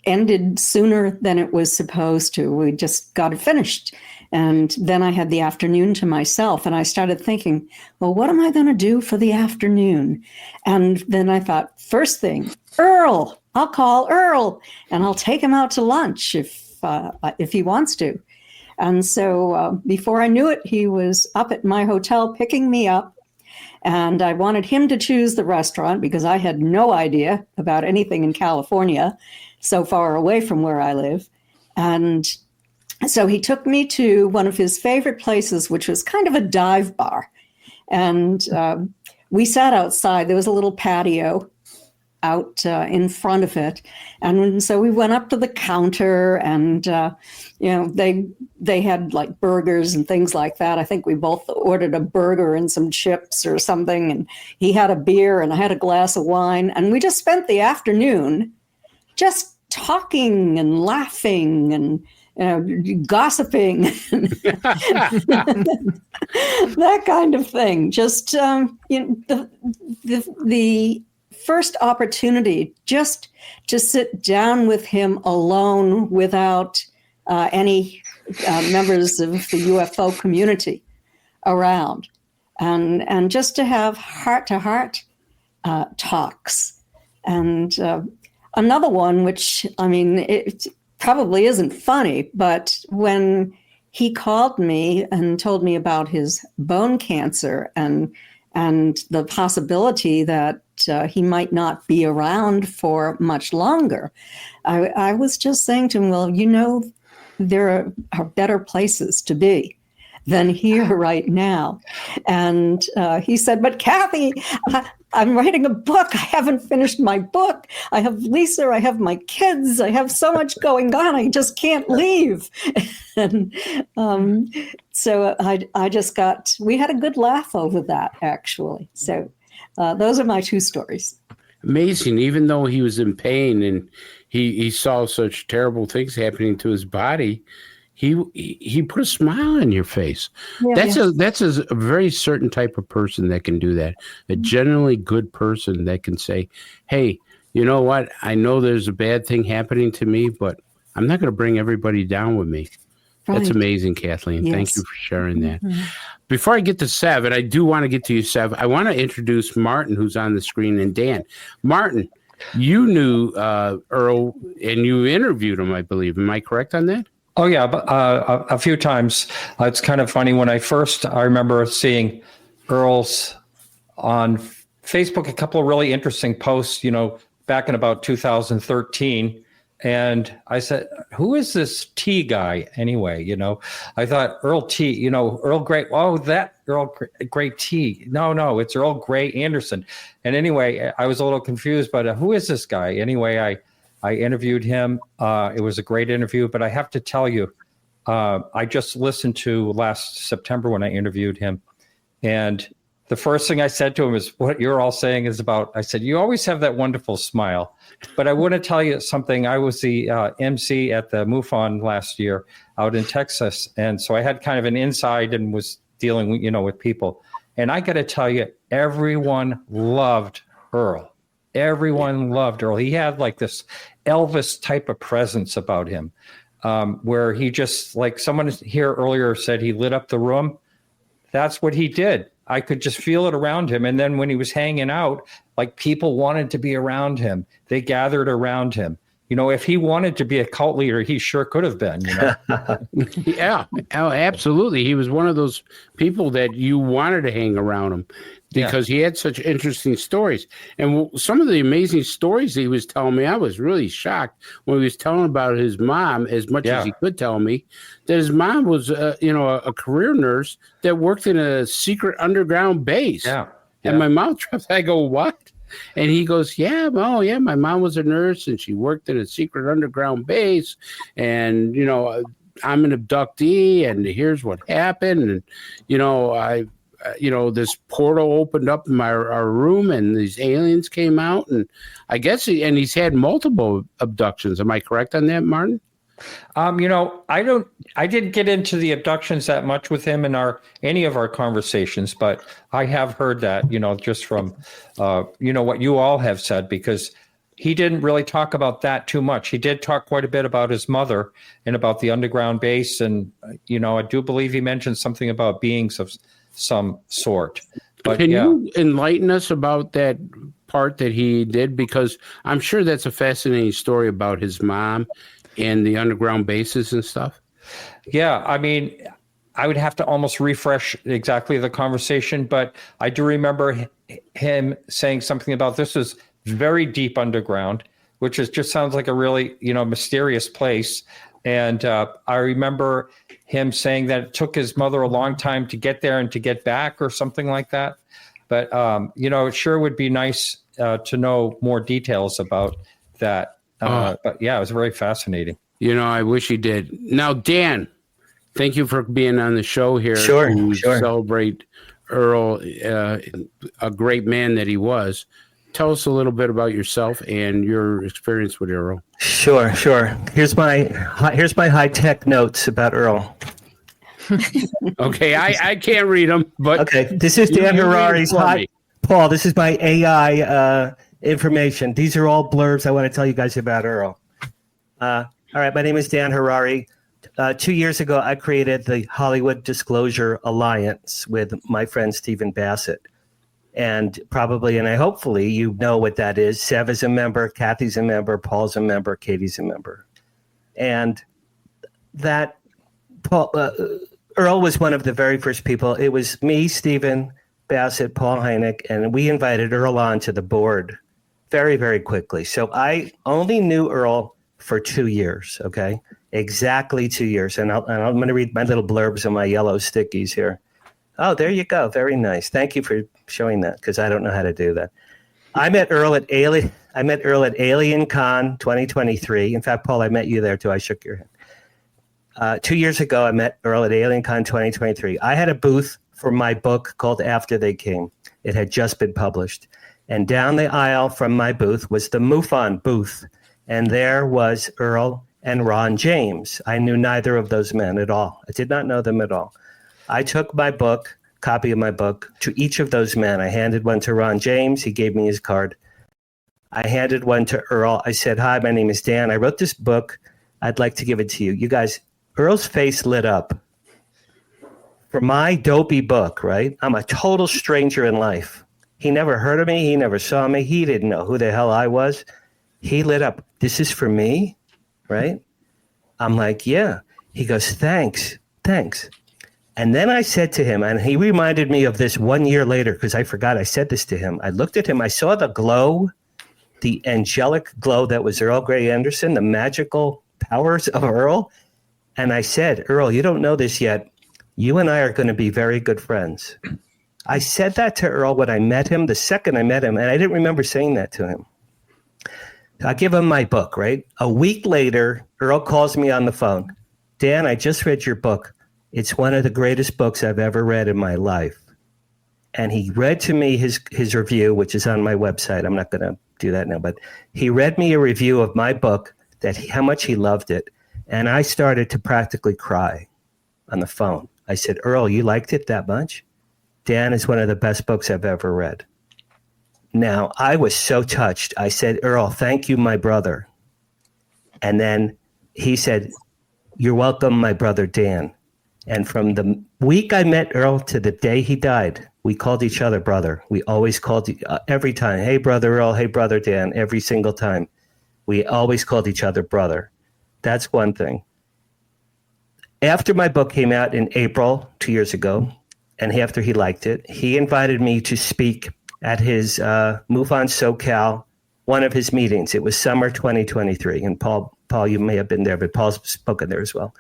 Speaker 10: ended sooner than it was supposed to. We just got it finished, and then I had the afternoon to myself, and I started thinking, well, what am I going to do for the afternoon? And then I thought, first thing, Earl. I'll call Earl and I'll take him out to lunch if he wants to. And so before I knew it, he was up at my hotel picking me up. And I wanted him to choose the restaurant because I had no idea about anything in California, so far away from where I live. And so he took me to one of his favorite places, which was kind of a dive bar. And we sat outside. There was a little patio out in front of it. And so we went up to the counter, and, they had like burgers and things like that. I think we both ordered a burger and some chips or something. And he had a beer and I had a glass of wine. And we just spent the afternoon just talking and laughing and gossiping, that kind of thing. Just, the first opportunity just to sit down with him alone without any members of the UFO community around, and just to have heart-to-heart talks. And another one, which, I mean, it probably isn't funny, but when he called me and told me about his bone cancer and the possibility that he might not be around for much longer, I was just saying to him, well, there are better places to be than here right now. And he said, but Kathy, I'm writing a book. I haven't finished my book. I have Lisa, I have my kids. I have so much going on. I just can't leave. And so we had a good laugh over that, actually. So those are my two stories.
Speaker 2: Amazing. Even though he was in pain and he saw such terrible things happening to his body, he put a smile on your face. Yeah, that's a very certain type of person that can do that. A genuinely good person that can say, hey, you know what? I know there's a bad thing happening to me, but I'm not going to bring everybody down with me. Right. That's amazing, Kathleen. Yes. Thank you for sharing that. Mm-hmm. Before I get to Sev, and I do want to get to you, Sev, I want to introduce Martin, who's on the screen, and Dan. Martin, you knew Earl, and you interviewed him, I believe. Am I correct on that?
Speaker 14: Oh, yeah, a few times. It's kind of funny. When I remember seeing Earl's on Facebook, a couple of really interesting posts, back in about 2013. And I said, who is this T guy anyway? I thought Earl T, Earl Grey. Oh, that Earl Grey T. No, it's Earl Grey Anderson. And anyway, I was a little confused, but who is this guy? Anyway, I interviewed him. It was a great interview, but I have to tell you, I just listened to last September when I interviewed him. And the first thing I said to him is what you're all saying is about. I said, you always have that wonderful smile. But I want to tell you something. I was the MC at the MUFON last year out in Texas. And so I had kind of an inside and was dealing with people. And I got to tell you, everyone loved Earl. Everyone loved Earl. He had like this Elvis type of presence about him, where he just, like someone here earlier said, he lit up the room. That's what he did. I could just feel it around him. And then when he was hanging out, like people wanted to be around him. They gathered around him. If he wanted to be a cult leader, he sure could have been,
Speaker 2: Yeah, absolutely. He was one of those people that you wanted to hang around him because he had such interesting stories. And some of the amazing stories he was telling me, I was really shocked when he was telling about his mom, as much as he could tell me, that his mom was, a career nurse that worked in a secret underground base. Yeah. And my mouth dropped. I go, what? And he goes, my mom was a nurse and she worked in a secret underground base. And, I'm an abductee and here's what happened. And, this portal opened up in our room and these aliens came out. And I guess he's had multiple abductions. Am I correct on that, Martin?
Speaker 14: I didn't get into the abductions that much with him in any of our conversations, but I have heard that, just from, what you all have said, because he didn't really talk about that too much. He did talk quite a bit about his mother and about the underground base. And, I do believe he mentioned something about beings of some sort. But
Speaker 2: can you enlighten us about that part that he did? Because I'm sure that's a fascinating story about his mom and the underground bases and stuff.
Speaker 14: Yeah, I mean, I would have to almost refresh exactly the conversation, but I do remember him saying something about this is very deep underground, which just sounds like a really, mysterious place. And I remember him saying that it took his mother a long time to get there and to get back or something like that. But, it sure would be nice to know more details about that. But yeah, it was very fascinating.
Speaker 2: I wish he did. Now, Dan, thank you for being on the show here.
Speaker 15: Sure.
Speaker 2: Celebrate Earl, a great man that he was. Tell us a little bit about yourself and your experience with Earl.
Speaker 15: Sure. Here's my high-tech notes about Earl.
Speaker 2: Okay, I can't read them, but
Speaker 15: okay. This is Dan Harari's. Paul, this is my AI information. These are all blurbs I want to tell you guys about Earl. All right, my name is Dan Harari. 2 years ago, I created the Hollywood Disclosure Alliance with my friend Stephen Bassett. And hopefully you know what that is. Sev is a member, Kathy's a member, Paul's a member, Katie's a member. And that Earl was one of the very first people. It was me, Stephen Bassett, Paul Hynek, and we invited Earl on to the board very, very quickly. So I only knew Earl for 2 years. Okay, exactly 2 years. And I'm going to read my little blurbs on my yellow stickies here. Oh, there you go. Very nice. Thank you for showing that, because I don't know how to do that. I met Earl at Alien Con 2023. In fact, Paul, I met you there too. I shook your hand. 2 years ago, I met Earl at Alien Con 2023. I had a booth for my book called After They Came. It had just been published. And down the aisle from my booth was the MUFON booth. And there was Earl and Ron James. I knew neither of those men at all. I did not know them at all. I took my book, copy of my book, to each of those men. I handed one to Ron James. He gave me his card. I handed one to Earl. I said, hi, my name is Dan. I wrote this book. I'd like to give it to you. You guys, Earl's face lit up. For my dopey book, right? I'm a total stranger in life. He never heard of me. He never saw me. He didn't know who the hell I was. He lit up. This is for me, right? I'm like, yeah. He goes, thanks. And then I said to him, and he reminded me of this 1 year later, because I forgot I said this to him. I looked at him. I saw the glow, the angelic glow that was Earl Grey Anderson, the magical powers of Earl. And I said, Earl, you don't know this yet. You and I are going to be very good friends. I said that to Earl when I met him, the second I met him, and I didn't remember saying that to him. I give him my book, right? A week later, Earl calls me on the phone. Dan, I just read your book. It's one of the greatest books I've ever read in my life. And he read to me his review, which is on my website. I'm not going to do that now, but he read me a review of my book, how much he loved it. And I started to practically cry on the phone. I said, Earl, you liked it that much? Dan is one of the best books I've ever read. Now, I was so touched. I said, Earl, thank you, my brother. And then he said, you're welcome, my brother Dan. And from the week I met Earl to the day he died, we called each other brother. We always called every time, hey, brother Earl, hey, brother Dan, every single time. We always called each other brother. That's one thing. After my book came out in April 2 years ago, and after he liked it, he invited me to speak at his MUFON SoCal, one of his meetings. It was summer 2023. And Paul, you may have been there, but Paul's spoken there as well.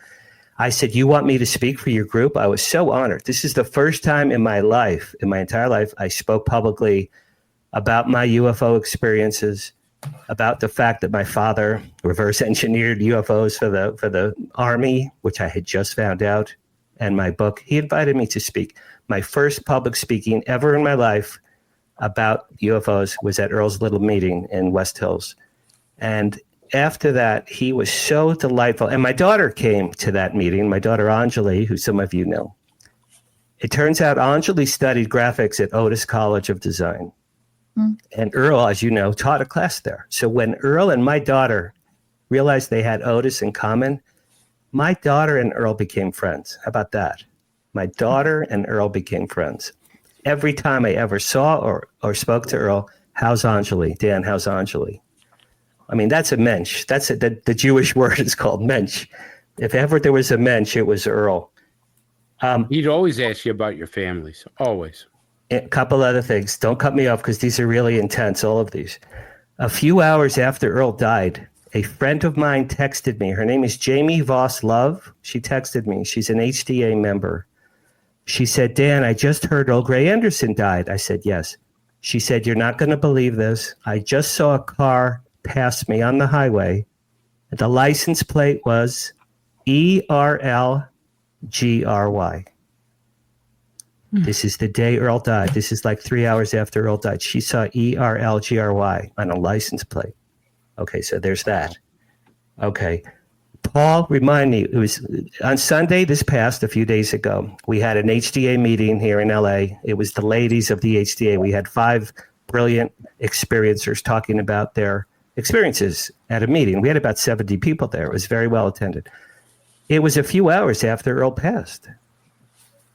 Speaker 15: I said, you want me to speak for your group? I was so honored. This is the first time in my life, in my entire life, I spoke publicly about my UFO experiences, about the fact that my father reverse engineered UFOs for the Army, which I had just found out, and my book. He invited me to speak. My first public speaking ever in my life about UFOs was at Earl's little meeting in West Hills. And after that, he was so delightful. And my daughter came to that meeting, my daughter Anjali, who some of you know. It turns out Anjali studied graphics at Otis College of Design. And Earl, as you know, taught a class there. So when Earl and my daughter realized they had Otis in common, my daughter and Earl became friends. How about that? My daughter and Earl became friends. Every time I ever saw or spoke to Earl, how's Anjali? Dan, how's Anjali? I mean, that's a mensch. That's the Jewish word is called mensch. If ever there was a mensch, it was Earl.
Speaker 2: He'd always ask you about your families, always.
Speaker 15: A couple other things. Don't cut me off because these are really intense, all of these. A few hours after Earl died, a friend of mine texted me. Her name is Jamie Voss Love. She texted me. She's an HDA member. She said, Dan, I just heard Earl Grey Anderson died. I said, yes. She said, you're not going to believe this. I just saw a car pass me on the highway. The license plate was ERLGRY. This is the day Earl died. This is like 3 hours after Earl died. She saw ERLGRY on a license plate. Okay, so there's that. Okay. Paul, remind me, it was on Sunday, this past a few days ago, we had an HDA meeting here in LA. It was the ladies of the HDA. We had 5 brilliant experiencers talking about their experiences at a meeting. We had about 70 people there. It was very well attended. It was a few hours after Earl passed.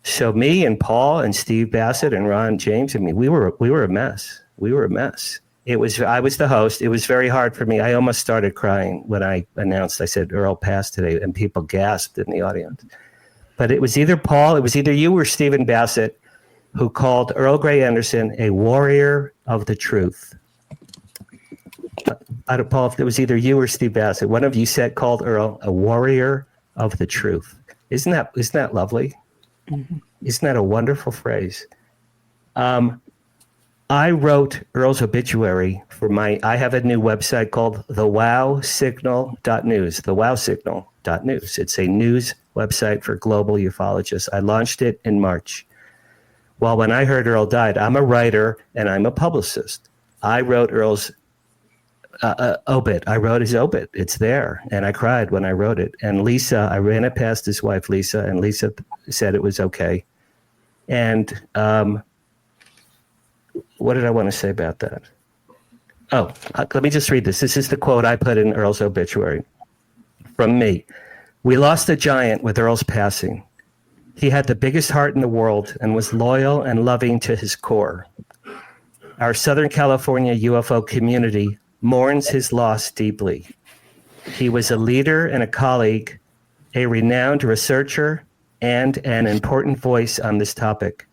Speaker 15: So me and Paul and Steve Bassett and Ron James, I mean, we were a mess. We were a mess. I was the host. It was very hard for me. I almost started crying when I announced, I said, Earl passed today, and people gasped in the audience. But it was either Paul, it was either you or Stephen Bassett who called Earl Grey Anderson a warrior of the truth. I don't, Paul, if it was either you or Steve Bassett, one of you called Earl a warrior of the truth. Isn't that lovely? Mm-hmm. Isn't that a wonderful phrase? I wrote Earl's obituary I have a new website called thewowsignal.news, thewowsignal.news. It's a news website for global ufologists. I launched it in March. Well, when I heard Earl died, I'm a writer and I'm a publicist. I wrote Earl's obit. I wrote his obit. It's there. And I cried when I wrote it. And Lisa, I ran it past his wife, Lisa, and Lisa said it was okay. And what did I want to say about that? Oh, let me just read this. This is the quote I put in Earl's obituary from me. We lost a giant with Earl's passing. He had the biggest heart in the world and was loyal and loving to his core. Our Southern California UFO community mourns his loss deeply. He was a leader and a colleague, a renowned researcher, and an important voice on this topic.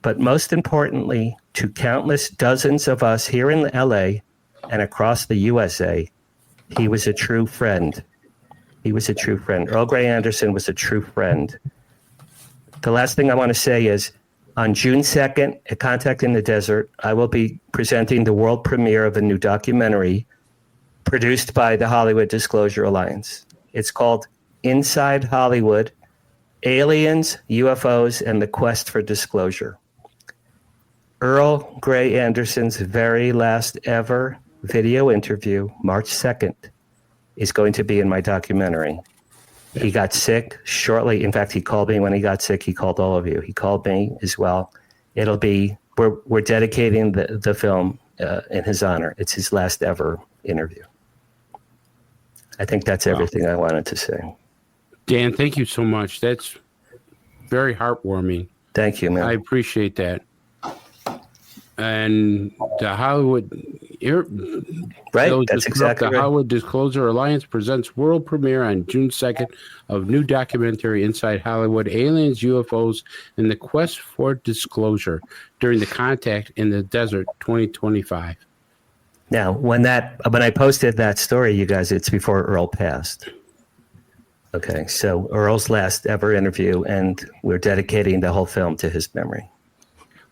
Speaker 15: But most importantly, to countless dozens of us here in LA and across the USA, he was a true friend. He was a true friend. Earl Grey Anderson was a true friend. The last thing I want to say is, on June 2nd at Contact in the Desert, I will be presenting the world premiere of a new documentary produced by the Hollywood Disclosure Alliance. It's called Inside Hollywood, Aliens, UFOs, and the Quest for Disclosure. Earl Grey Anderson's very last ever video interview, March 2nd, is going to be in my documentary. He got sick shortly. In fact, he called me when he got sick. He called all of you. He called me as well. It'll be, we're dedicating the film in his honor. It's his last ever interview. I think that's everything I wanted to say.
Speaker 2: Dan, thank you so much. That's very heartwarming.
Speaker 15: Thank you, man.
Speaker 2: I appreciate that. And the Hollywood,
Speaker 15: right? That's exactly
Speaker 2: the
Speaker 15: right.
Speaker 2: Hollywood Disclosure Alliance presents world premiere on June 2nd of new documentary Inside Hollywood, Aliens, UFOs, and the Quest for Disclosure during the Contact in the Desert 2025.
Speaker 15: Now, when I posted that story, you guys, it's before Earl passed. Okay, so Earl's last ever interview, and we're dedicating the whole film to his memory.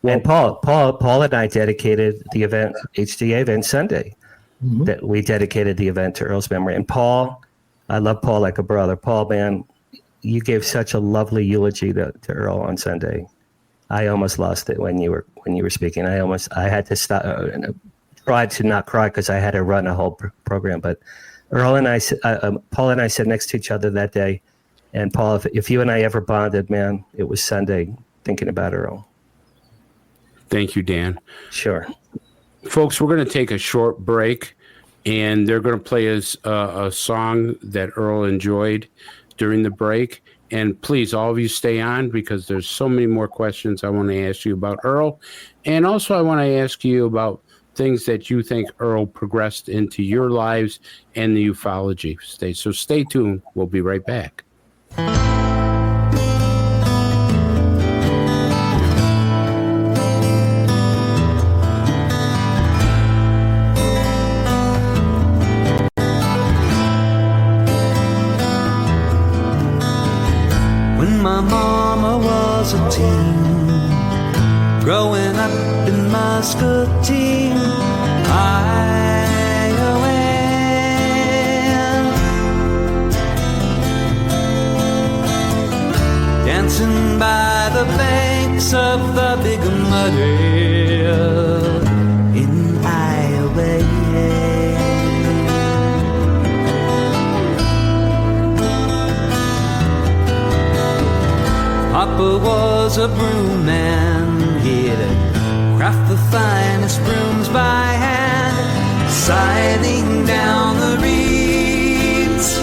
Speaker 15: Well, and Paul and I dedicated the event, HDA event Sunday. Mm-hmm. That we dedicated the event to Earl's memory. And Paul, I love Paul like a brother. Paul, man, you gave such a lovely eulogy to Earl on Sunday. I almost lost it when you were speaking. I had to stop. Tried to not cry because I had to run a whole program. But Paul and I sat next to each other that day. And Paul, if you and I ever bonded, man, it was Sunday thinking about Earl.
Speaker 2: Thank you, Dan.
Speaker 15: Sure.
Speaker 2: Folks, we're going to take a short break, and they're going to play us a song that Earl enjoyed during the break. And please, all of you stay on, because there's so many more questions I want to ask you about Earl. And also I want to ask you about things that you think Earl progressed into your lives and the ufology state. So stay tuned. We'll be right back.
Speaker 6: My mama was a teen, growing up in Muscatine, Iowa. Dancing by the banks of the Big Muddy in Iowa. Papa was a broom man, he'd craft the finest brooms by hand, scything down the reeds,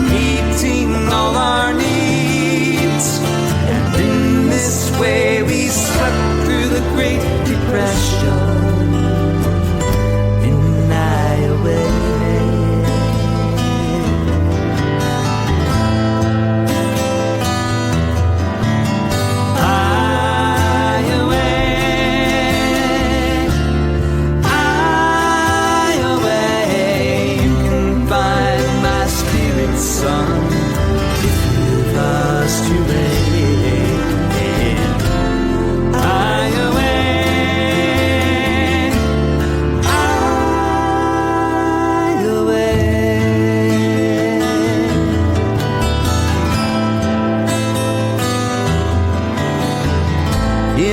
Speaker 6: meeting all our needs. And in this way we slept through the Great Depression in Iowa.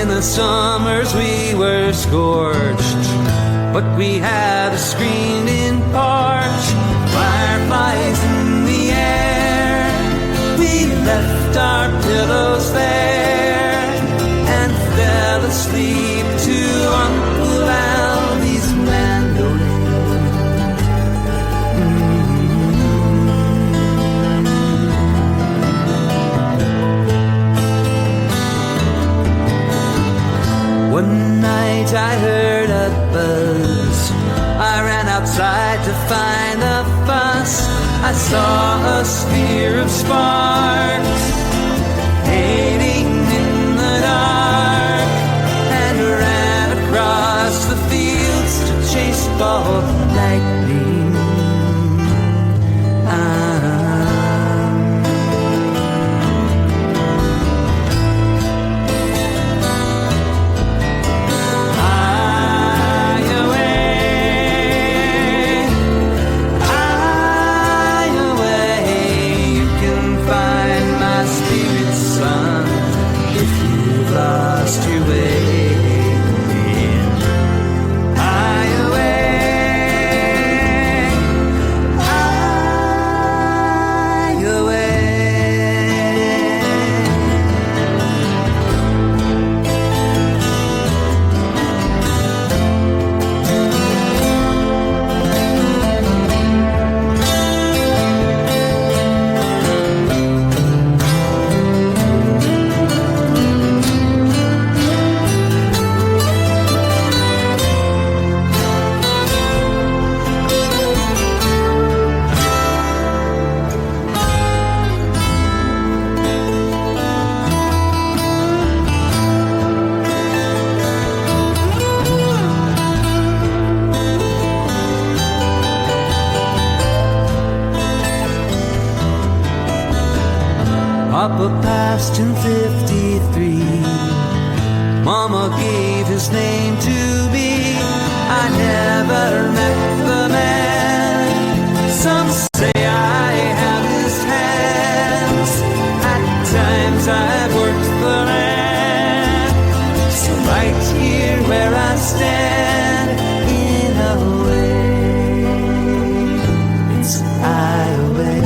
Speaker 16: In the summers we were scorched, but we had a screened-in porch, fireflies in the air. We left our pillows there and fell asleep to Uncle Albie's mandolin. One night I heard a buzz. I ran outside to find the fuss. I saw a sphere of sparks fading in the dark, and ran across the fields to chase ball lightning. Lost your way. High away, high away. Papa passed in 53. Mama gave his name to me. I never met the man. Some say I have his hands. At times I've worked the land. So right here where I stand, in a way, it's high away.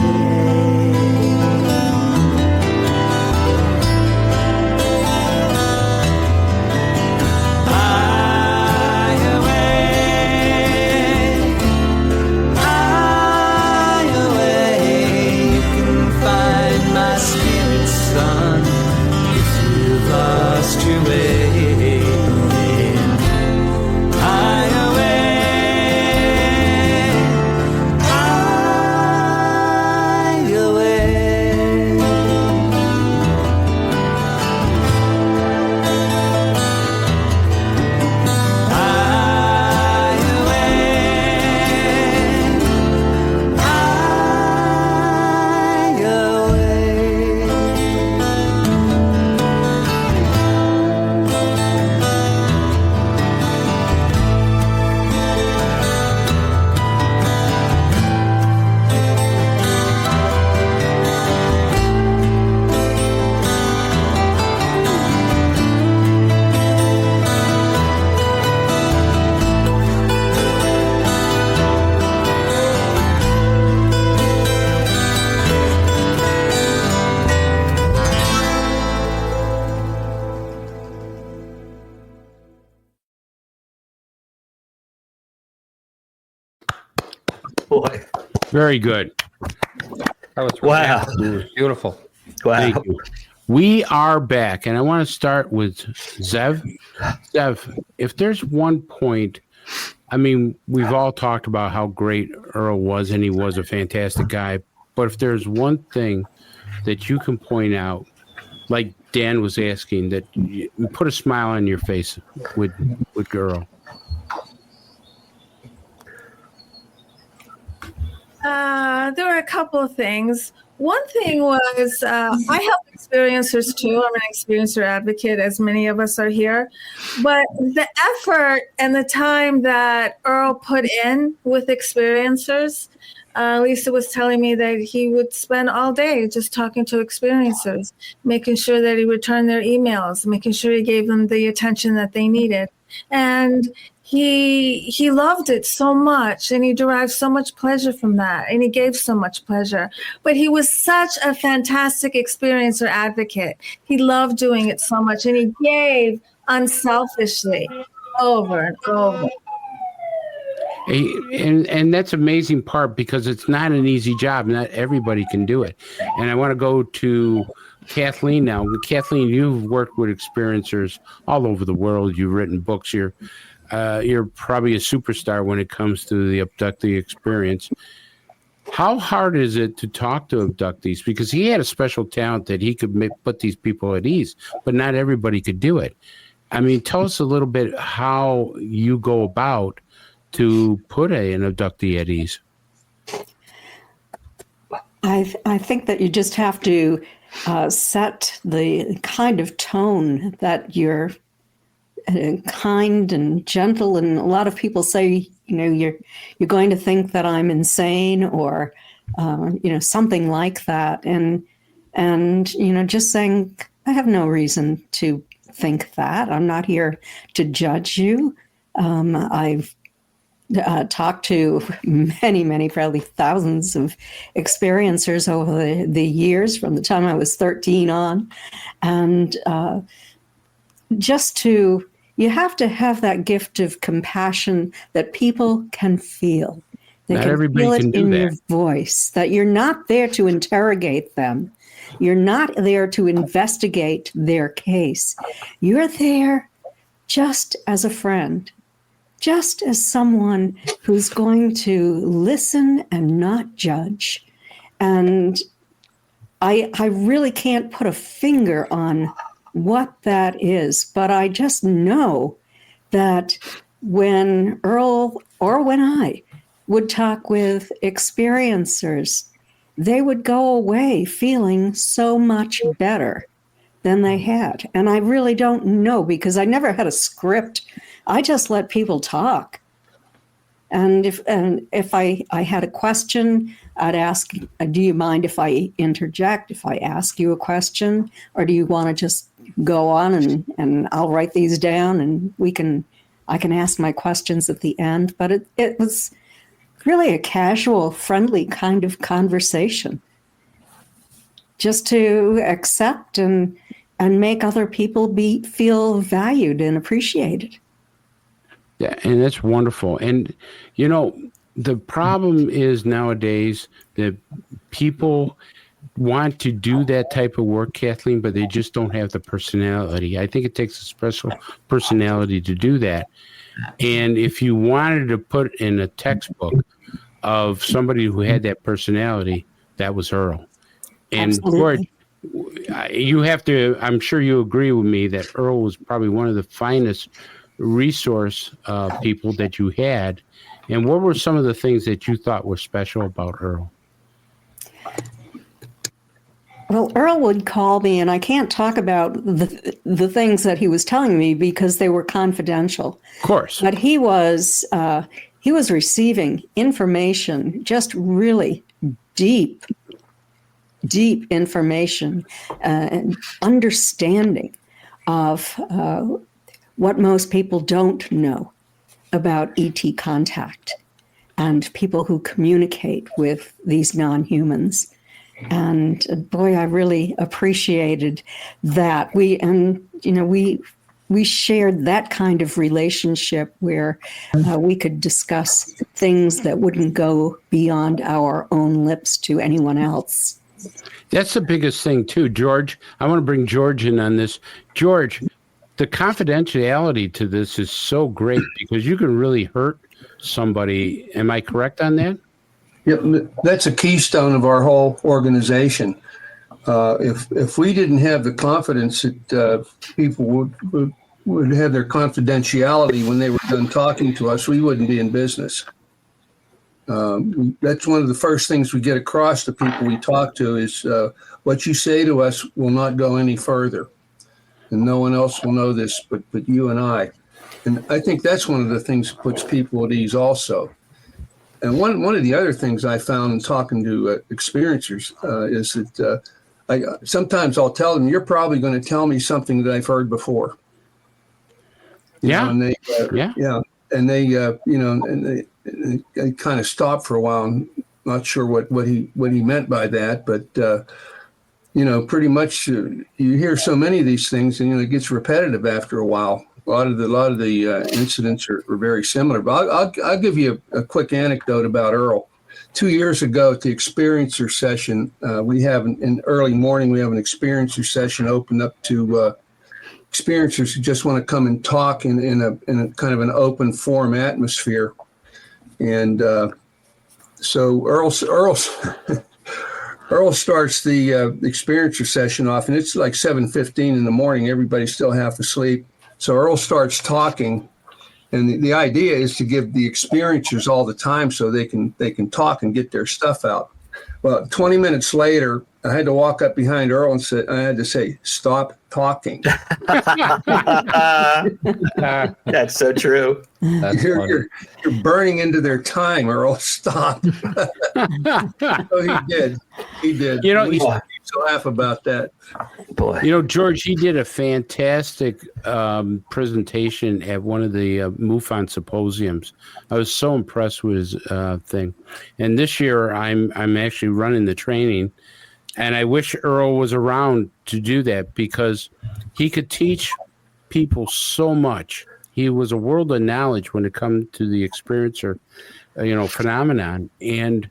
Speaker 16: Lost your way. High away, high away. High away, high away.
Speaker 15: Boy.
Speaker 2: Very good.
Speaker 14: That was
Speaker 15: wow.
Speaker 14: Beautiful.
Speaker 15: Wow.
Speaker 2: Thank you. We are back, and I want to start with Sev. Sev, if there's one point, I mean, we've all talked about how great Earl was, and he was a fantastic guy. But if there's one thing that you can point out, like Dan was asking, that you put a smile on your face with Earl.
Speaker 11: There were a couple of things. One thing was I help experiencers too. I'm an experiencer advocate, as many of us are here. But the effort and the time that Earl put in with experiencers Lisa was telling me that he would spend all day just talking to experiencers, making sure that he returned their emails, making sure he gave them the attention that they needed. And he loved it so much, and he derived so much pleasure from that, and he gave so much pleasure. But he was such a fantastic experiencer advocate. He loved doing it so much, and he gave unselfishly over and over.
Speaker 2: And that's amazing part, because it's not an easy job. Not everybody can do it. And I want to go to Kathleen now. Kathleen, you've worked with experiencers all over the world. You've written books. You're probably a superstar when it comes to the abductee experience. How hard is it to talk to abductees? Because he had a special talent that he could put these people at ease, but not everybody could do it. I mean, tell us a little bit how you go about to put an abductee at ease.
Speaker 10: I think that you just have to set the kind of tone that you're kind and gentle. And a lot of people say, you're going to think that I'm insane, or something like that. And just saying, I have no reason to think that. I'm not here to judge you. I've talked to many, probably thousands of experiencers over the years from the time I was 13 on. And you have to have that gift of compassion that people can feel. They
Speaker 2: Not
Speaker 10: can
Speaker 2: everybody
Speaker 10: feel it
Speaker 2: can do
Speaker 10: in
Speaker 2: that.
Speaker 10: your voice, that you're not there to interrogate them. You're not there to investigate their case. You're there just as a friend, just as someone who's going to listen and not judge. And I really can't put a finger on what that is, but I just know that when Earl or when I would talk with experiencers, they would go away feeling so much better than they had. And I really don't know, because I never had a script. I just let people talk. And if I had a question, I'd ask, do you mind if I interject, if I ask you a question, or do you want to just go on and I'll write these down and I can ask my questions at the end. But it was really a casual, friendly kind of conversation, just to accept and make other people feel valued and appreciated.
Speaker 2: Yeah, and that's wonderful. And, the problem is nowadays that people want to do that type of work, Kathleen, but they just don't have the personality. I think it takes a special personality to do that. And if you wanted to put in a textbook of somebody who had that personality, that was Earl. And
Speaker 10: Absolutely.
Speaker 2: George, you have to, I'm sure you agree with me that Earl was probably one of the finest resource people that you had. And what were some of the things that you thought were special about Earl?
Speaker 10: Well, Earl would call me, and I can't talk about the things that he was telling me because they were confidential.
Speaker 2: Of course.
Speaker 10: But he was receiving information, just really deep information and understanding of what most people don't know about ET contact and people who communicate with these non-humans. And boy, I really appreciated that. We shared that kind of relationship where we could discuss things that wouldn't go beyond our own lips to anyone else.
Speaker 2: That's the biggest thing too, George. I want to bring George in on this. George, the confidentiality to this is so great because you can really hurt somebody. Am I correct on that?
Speaker 13: Yep, that's a keystone of our whole organization. If we didn't have the confidence that people would have their confidentiality when they were done talking to us, we wouldn't be in business. That's one of the first things we get across to people we talk to is what you say to us will not go any further. And no one else will know this but you and I. And I think that's one of the things that puts people at ease also. And one of the other things I found in talking to experiencers is that sometimes I'll tell them, you're probably going to tell me something that I've heard before. You know, and they kind of stop for a while. I'm not sure what he meant by that, but pretty much you hear so many of these things, and it gets repetitive after a while. A lot of the incidents are very similar. But I'll give you a quick anecdote about Earl. 2 years ago at the experiencer session, we have in early morning, we have an experiencer session open up to experiencers who just want to come and talk in a kind of an open forum atmosphere. And so Earl starts the experiencer session off, and it's like 7:15 in the morning. Everybody's still half asleep. So Earl starts talking, and the idea is to give the experiencers all the time so they can talk and get their stuff out. Well, 20 minutes later, I had to walk up behind Earl and I had to say, "Stop talking."
Speaker 15: That's so true.
Speaker 13: You're burning into their time, Earl. Stop. So he did. We used to laugh about that.
Speaker 15: Boy.
Speaker 2: George, he did a fantastic presentation at one of the MUFON symposiums. I was so impressed with his thing. And this year, I'm actually running the training. And I wish Earl was around to do that because he could teach people so much. He was a world of knowledge when it comes to the experiencer, phenomenon. And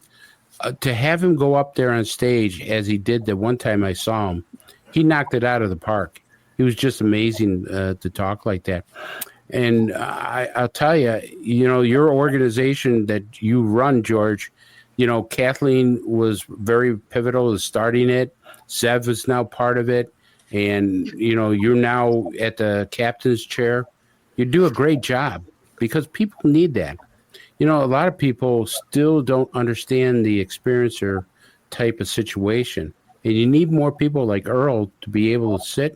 Speaker 2: to have him go up there on stage as he did the one time I saw him, he knocked it out of the park. He was just amazing to talk like that. And I'll tell you, your organization that you run, George, Kathleen was very pivotal in starting it. Sev is now part of it. And, you're now at the captain's chair. You do a great job because people need that. A lot of people still don't understand the experiencer type of situation. And you need more people like Earl to be able to sit,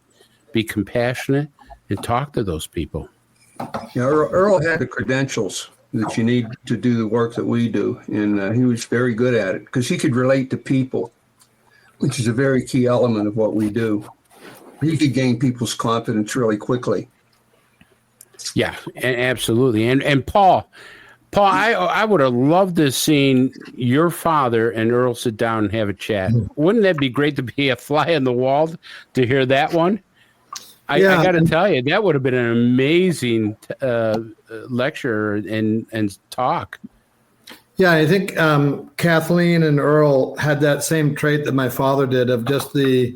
Speaker 2: be compassionate, and talk to those people.
Speaker 13: Earl had the credentials that you need to do the work that we do. And he was very good at it because he could relate to people, which is a very key element of what we do. He could gain people's confidence really quickly.
Speaker 2: Yeah, absolutely. And Paul, I would have loved to have seen your father and Earl sit down and have a chat. Wouldn't that be great to be a fly on the wall to hear that one? I got to tell you, that would have been an amazing lecture and talk.
Speaker 12: Yeah, I think Kathleen and Earl had that same trait that my father did of just the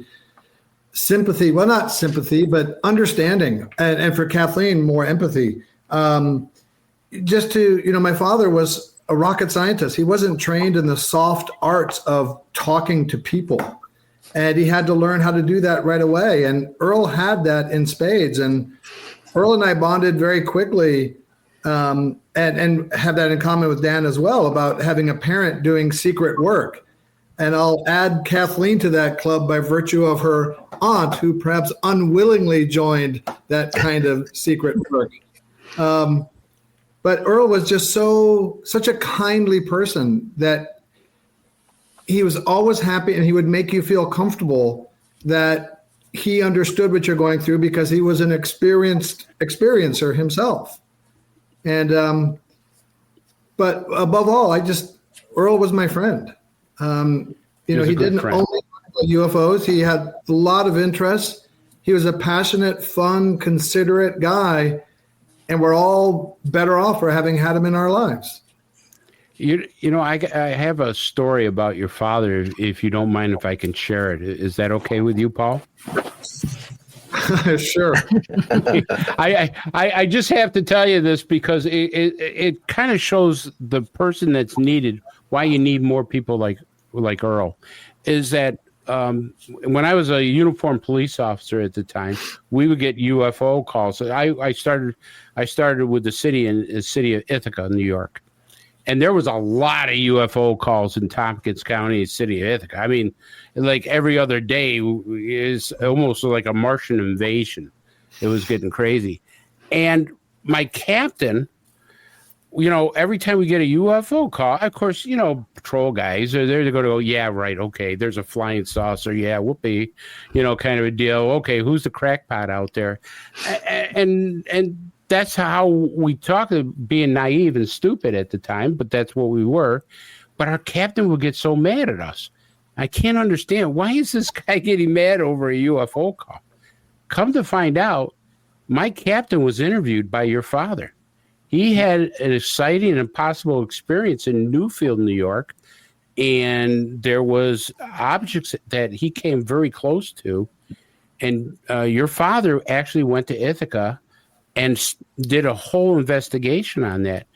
Speaker 12: sympathy. Well, not sympathy, but understanding. And for Kathleen, more empathy. Just to, my father was a rocket scientist. He wasn't trained in the soft arts of talking to people. And he had to learn how to do that right away. And Earl had that in spades. And Earl and I bonded very quickly and have that in common with Dan as well about having a parent doing secret work. And I'll add Kathleen to that club by virtue of her aunt, who perhaps unwillingly joined that kind of secret work. But Earl was just such a kindly person that he was always happy, and he would make you feel comfortable that he understood what you're going through because he was an experienced experiencer himself. And but above all, Earl was my friend. He didn't only talk about UFOs. He had a lot of interests. He was a passionate, fun, considerate guy, and we're all better off for having had him in our lives.
Speaker 2: I have a story about your father, if you don't mind if I can share it. Is that okay with you, Paul?
Speaker 12: Sure.
Speaker 2: I just have to tell you this because it kind of shows the person that's needed, why you need more people like Earl, is that when I was a uniformed police officer at the time, we would get UFO calls. I started with the city of Ithaca, New York. And there was a lot of UFO calls in Tompkins County, city of Ithaca. I mean, like every other day is almost like a Martian invasion. It was getting crazy. And my captain every time we get a UFO call, of course, patrol guys are there to go, yeah, right, okay, there's a flying saucer, yeah, whoopee, kind of a deal. Okay, who's the crackpot out there? And that's how we talk, being naive and stupid at the time, but that's what we were. But our captain would get so mad at us. I can't understand, why is this guy getting mad over a UFO call? Come to find out, my captain was interviewed by your father. He had an exciting and impossible experience in Newfield, New York, and there was objects that he came very close to. And your father actually went to Ithaca and did a whole investigation on that.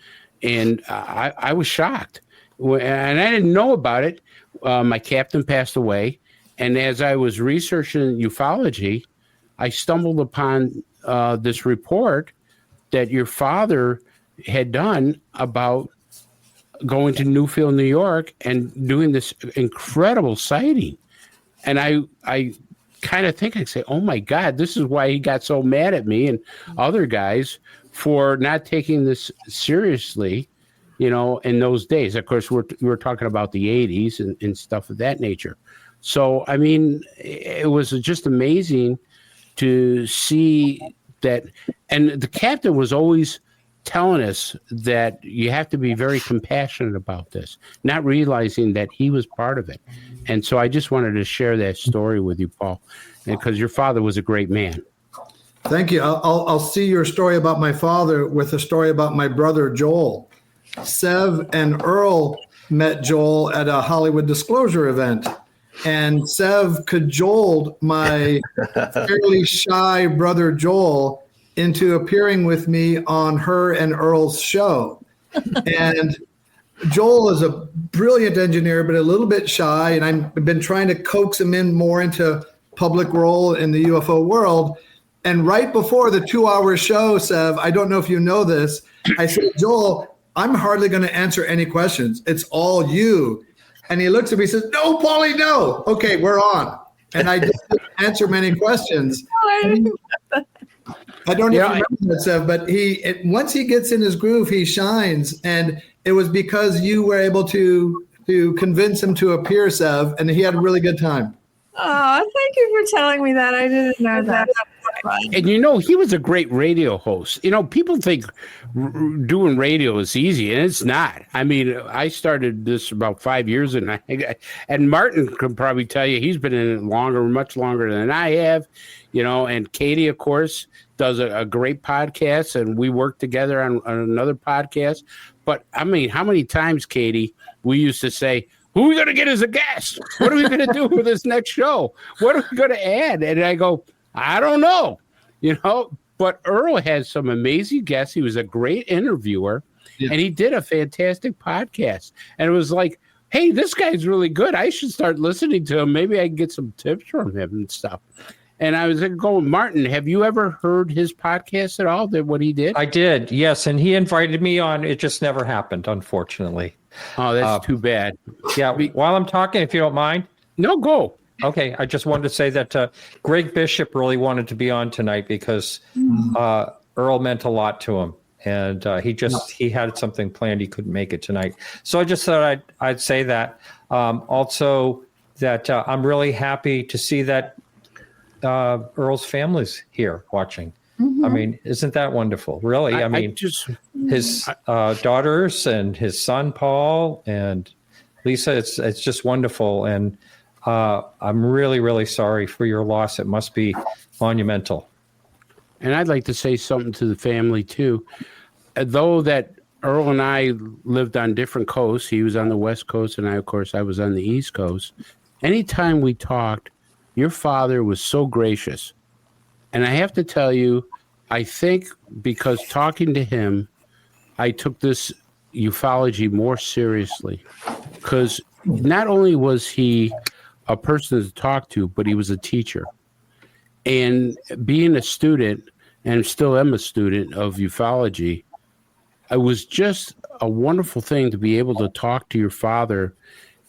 Speaker 2: And I was shocked. And I didn't know about it. My captain passed away. And as I was researching ufology, I stumbled upon this report that your father had done about going to Newfield, New York, and doing this incredible sighting. And I kind of think, I say, oh my God, this is why he got so mad at me and other guys for not taking this seriously, in those days. Of course, we were talking about the 80s and stuff of that nature. So, I mean, it was just amazing to see that. And the captain was always telling us that you have to be very compassionate about this, not realizing that he was part of it. And so I just wanted to share that story with you, Paul, because your father was a great man.
Speaker 12: Thank you. I'll see your story about my father with a story about my brother, Joel. Sev and Earl met Joel at a Hollywood Disclosure event. And Sev cajoled my fairly shy brother, Joel, into appearing with me on her and Earl's show. And Joel is a brilliant engineer, but a little bit shy. And I've been trying to coax him in more into public role in the UFO world. And right before the 2-hour show, Sev, I don't know if you know this, I said, Joel, I'm hardly going to answer any questions. It's all you. And he looks at me and says, no, Paulie, no. Okay, we're on. And I didn't answer many questions. I don't even remember that, Sev, but once he gets in his groove, he shines. And it was because you were able to convince him to appear, Sev, and he had a really good time.
Speaker 11: Oh, thank you for telling me that. I didn't know that.
Speaker 2: And he was a great radio host. People think doing radio is easy, and it's not. I mean, I started this about 5 years, and Martin can probably tell you he's been in it much longer than I have. And Katie, of course, does a great podcast, and we work together on another podcast. But I mean, how many times, Katie, we used to say, who are we going to get as a guest? What are we going to do for this next show? What are we going to add? And I go, I don't know, but Earl had some amazing guests. He was a great interviewer, and he did a fantastic podcast. And it was like, hey, this guy's really good. I should start listening to him. Maybe I can get some tips from him and stuff. And I was going, Martin, have you ever heard his podcast at all, what he did?
Speaker 14: I did, yes. And he invited me on. It just never happened, unfortunately.
Speaker 2: Oh, that's too bad.
Speaker 14: Yeah, while I'm talking, if you don't mind.
Speaker 2: No, go.
Speaker 14: Okay, I just wanted to say that Greg Bishop really wanted to be on tonight because Earl meant a lot to him. And he had something planned. He couldn't make it tonight. So I just thought I'd say that. Also, that I'm really happy to see that Earl's family's here watching. Mm-hmm. I mean, isn't that wonderful? Really? I mean, his daughters and his son, Paul, and Lisa, it's just wonderful. And I'm really, really sorry for your loss. It must be monumental.
Speaker 2: And I'd like to say something to the family, too. Though that Earl and I lived on different coasts, he was on the West Coast, and I was on the East Coast. Anytime we talked, your father was so gracious. And I have to tell you, I think because talking to him, I took this ufology more seriously. Because not only was he a person to talk to, but he was a teacher. And being a student, and still am a student of ufology, it was just a wonderful thing to be able to talk to your father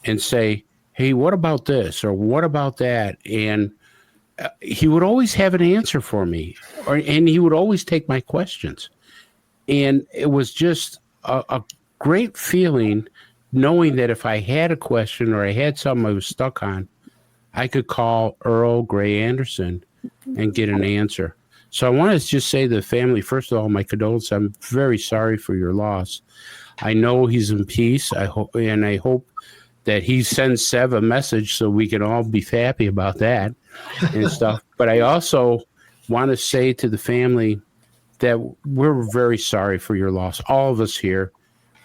Speaker 2: and say, hey, what about this? Or what about that? And he would always have an answer for me, and he would always take my questions. And it was just a great feeling knowing that if I had a question or I had something I was stuck on, I could call Earl Grey Anderson and get an answer. So I want to just say to the family, first of all, my condolences. I'm very sorry for your loss. I know he's in peace. I hope that he sends Sev a message so we can all be happy about that and stuff. But I also want to say to the family that we're very sorry for your loss, all of us here,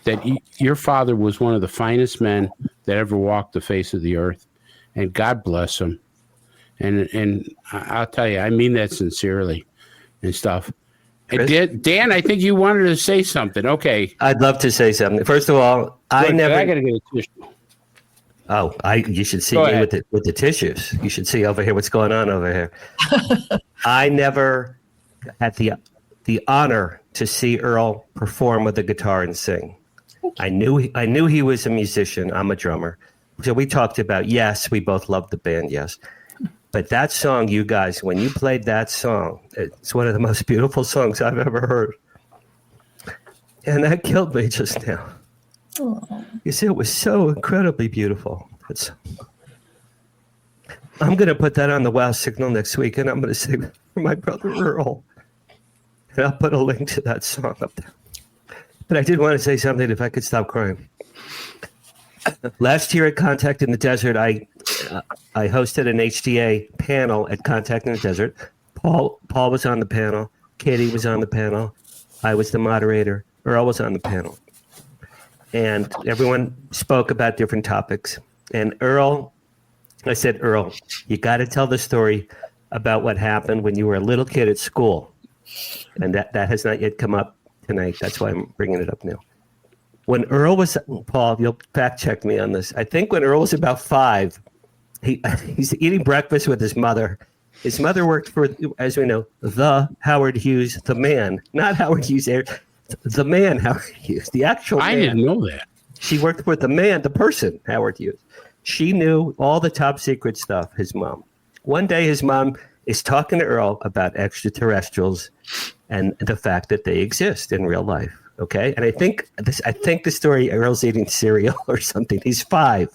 Speaker 2: that your father was one of the finest men that ever walked the face of the earth, and God bless him. And I'll tell you, I mean that sincerely and stuff. And Dan, I think you wanted to say something. Okay.
Speaker 15: I'd love to say something. First of all, I
Speaker 2: got to get a tissue.
Speaker 15: Oh, you should see me with the tissues. You should see over here what's going on over here. I never had the honor to see Earl perform with a guitar and sing. I knew he was a musician. I'm a drummer. So we talked about, yes, we both loved the band, yes. But that song, you guys, when you played that song, it's one of the most beautiful songs I've ever heard. And that killed me just now. Aww. You see, it was so incredibly beautiful. I'm going to put that on the Wow Signal next week, and I'm going to sing for my brother Earl. And I'll put a link to that song up there. But I did want to say something if I could stop crying. Last year at Contact in the Desert, I hosted an HDA panel at Contact in the Desert. Paul was on the panel. Katie was on the panel. I was the moderator. Earl was on the panel. And everyone spoke about different topics. And I said, Earl, you got to tell the story about what happened when you were a little kid at school. And that has not yet come up tonight. That's why I'm bringing it up now. When Earl was, Paul, you'll fact check me on this. I think when Earl was about 5, he's eating breakfast with his mother. His mother worked for, as we know, the Howard Hughes, the man, not Howard Hughes, the man Howard Hughes, the actual man.
Speaker 2: I didn't know that.
Speaker 15: She worked for the man, the person, Howard Hughes. She knew all the top secret stuff, his mom. One day his mom is talking to Earl about extraterrestrials and the fact that they exist in real life. Okay, and I think the story, Earl's eating cereal or something. He's 5.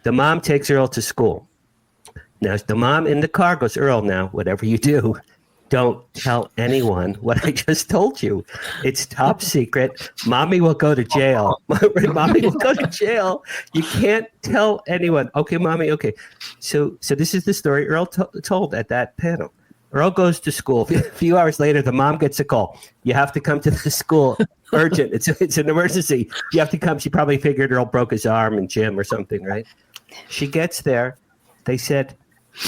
Speaker 15: The mom takes Earl to school. Now the mom in the car goes, Earl, now whatever you do, don't tell anyone what I just told you. It's top secret. Mommy will go to jail. Mommy will go to jail. You can't tell anyone. Okay, Mommy. Okay. So this is the story Earl told at that panel. Earl goes to school. A few hours later, the mom gets a call. You have to come to the school. Urgent. It's an emergency. You have to come. She probably figured Earl broke his arm in gym or something, right? She gets there. They said,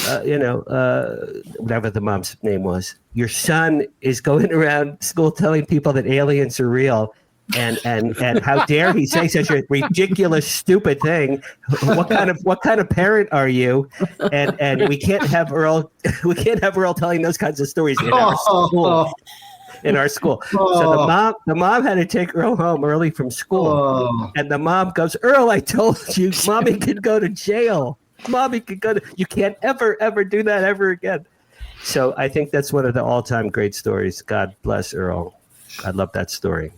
Speaker 15: whatever the mom's name was, your son is going around school telling people that aliens are real. And how dare he say such a ridiculous, stupid thing? What kind of parent are you? And we can't have Earl telling those kinds of stories in our school. In our school. So the mom had to take Earl home early from school. And the mom goes, Earl, I told you, Mommy could go to jail. Mommy could go to, you can't ever do that ever again. So I think that's one of the all-time great stories. God bless Earl. I love that story.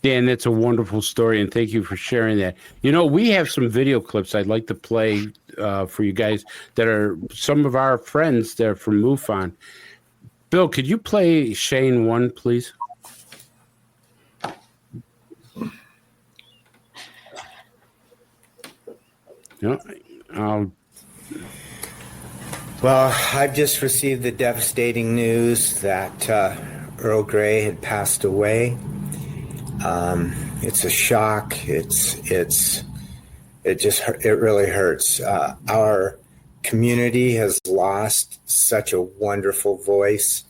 Speaker 2: Dan, that's a wonderful story, and thank you for sharing that. We have some video clips I'd like to play for you guys that are some of our friends that are from MUFON. Bill, could you play Shane 1, please? No,
Speaker 17: Well, I've just received the devastating news that Earl Grey had passed away. It's a shock. It really hurts. Our community has lost such a wonderful voice.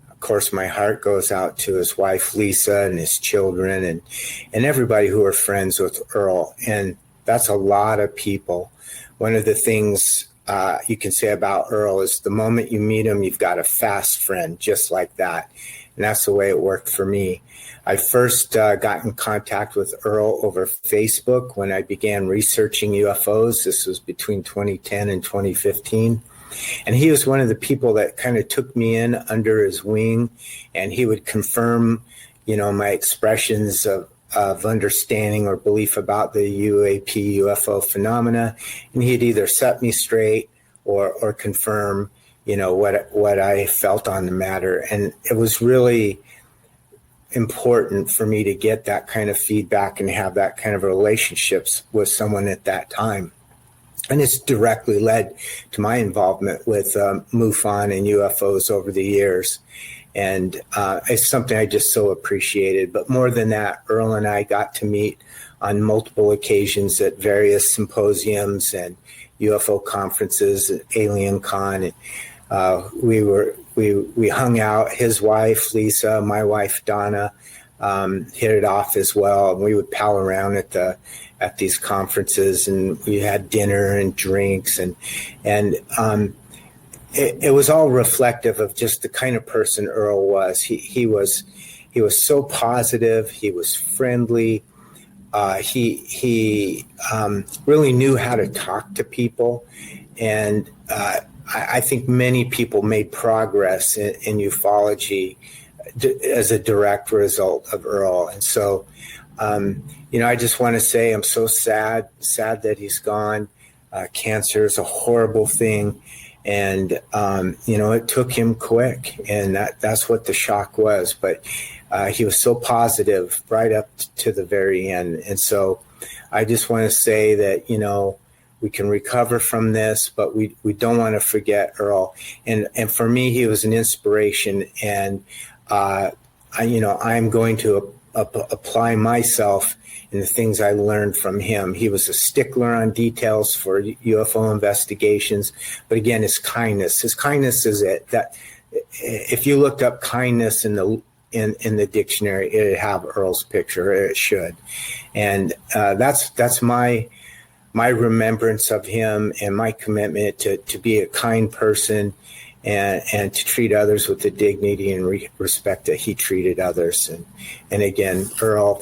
Speaker 17: Of course, my heart goes out to his wife, Lisa, and his children, and everybody who are friends with Earl. And that's a lot of people. One of the things you can say about Earl is the moment you meet him, you've got a fast friend just like that. And that's the way it worked for me. I first got in contact with Earl over Facebook when I began researching UFOs. This was between 2010 and 2015. And he was one of the people that kind of took me in under his wing, and he would confirm, my expressions of understanding or belief about the UAP UFO phenomena, and he'd either set me straight or confirm, what I felt on the matter. And it was really important for me to get that kind of feedback and have that kind of relationships with someone at that time. And it's directly led to my involvement with MUFON and UFOs over the years. And it's something I just so appreciated. But more than that, Earl and I got to meet on multiple occasions at various symposiums and UFO conferences, Alien Con. And we hung out. His wife, Lisa, my wife, Donna, hit it off as well. And we would pal around at these conferences, and we had dinner and drinks, and it was all reflective of just the kind of person Earl was. He was so positive. He was friendly. He really knew how to talk to people, and I think many people made progress in ufology as a direct result of Earl. And so, I just want to say I'm so sad that he's gone. Cancer is a horrible thing. And, it took him quick, and that's what the shock was. But he was so positive right up to the very end. And so I just want to say that, we can recover from this, but we don't want to forget Earl. And for me, he was an inspiration. And, I'm going to apply myself in the things I learned from him. He was a stickler on details for UFO investigations, but again, his kindness is it. That if you looked up kindness in the dictionary, it'd have Earl's picture. It should, and that's my remembrance of him and my commitment to be a kind person and to treat others with the dignity and respect that he treated others. And again, Earl,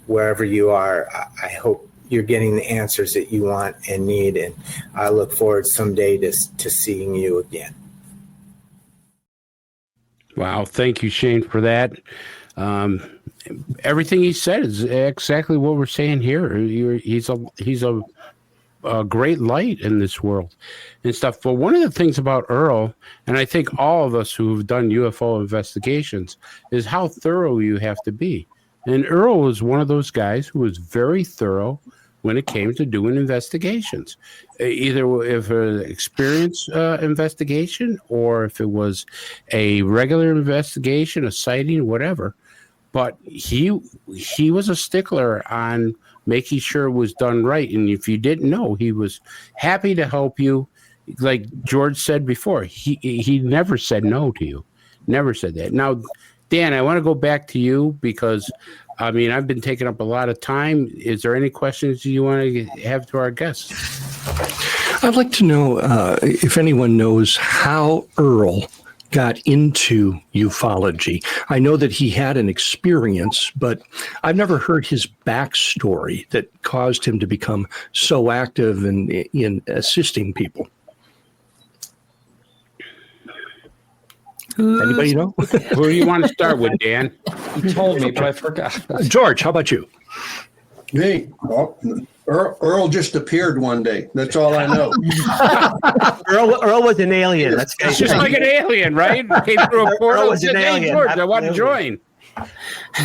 Speaker 17: wherever you are, I hope you're getting the answers that you want and need. And I look forward someday to seeing you again.
Speaker 2: Wow. Thank you, Shane, for that. Everything he said is exactly what we're saying here. He's a great light in this world and stuff. But one of the things about Earl, and I think all of us who've done UFO investigations, is how thorough you have to be. And Earl was one of those guys who was very thorough when it came to doing investigations, either if an experienced investigation or if it was a regular investigation, a sighting, whatever. But he was a stickler on making sure it was done right. And if you didn't know, he was happy to help you. Like George said before, he never said no to you. Never said that. Now, Dan, I want to go back to you because, I've been taking up a lot of time. Is there any questions you want to have to our guests?
Speaker 4: I'd like to know if anyone knows how Earl got into ufology. I know that he had an experience, but I've never heard his backstory that caused him to become so active in assisting people. Anybody know?
Speaker 2: Who do you want to start with, Dan?
Speaker 14: You told me, but I forgot.
Speaker 4: George, how about you?
Speaker 13: Me? Well, Earl just appeared one day. That's all I know.
Speaker 15: Earl was an alien. That's
Speaker 2: just like an alien, right? Came through a portal.
Speaker 15: Earl was an alien.
Speaker 2: George, I want to join.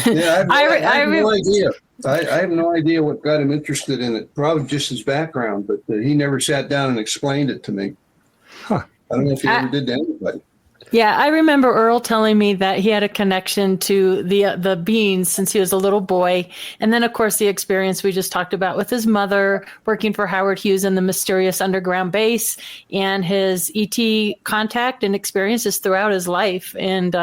Speaker 13: Yeah, I have no idea. I have no idea what got him interested in it. Probably just his background, but he never sat down and explained it to me.
Speaker 4: Huh.
Speaker 13: I don't know if he ever did to anybody.
Speaker 9: Yeah, I remember Earl telling me that he had a connection to the beings since he was a little boy. And then, of course, the experience we just talked about with his mother working for Howard Hughes in the mysterious underground base, and his ET contact and experiences throughout his life. And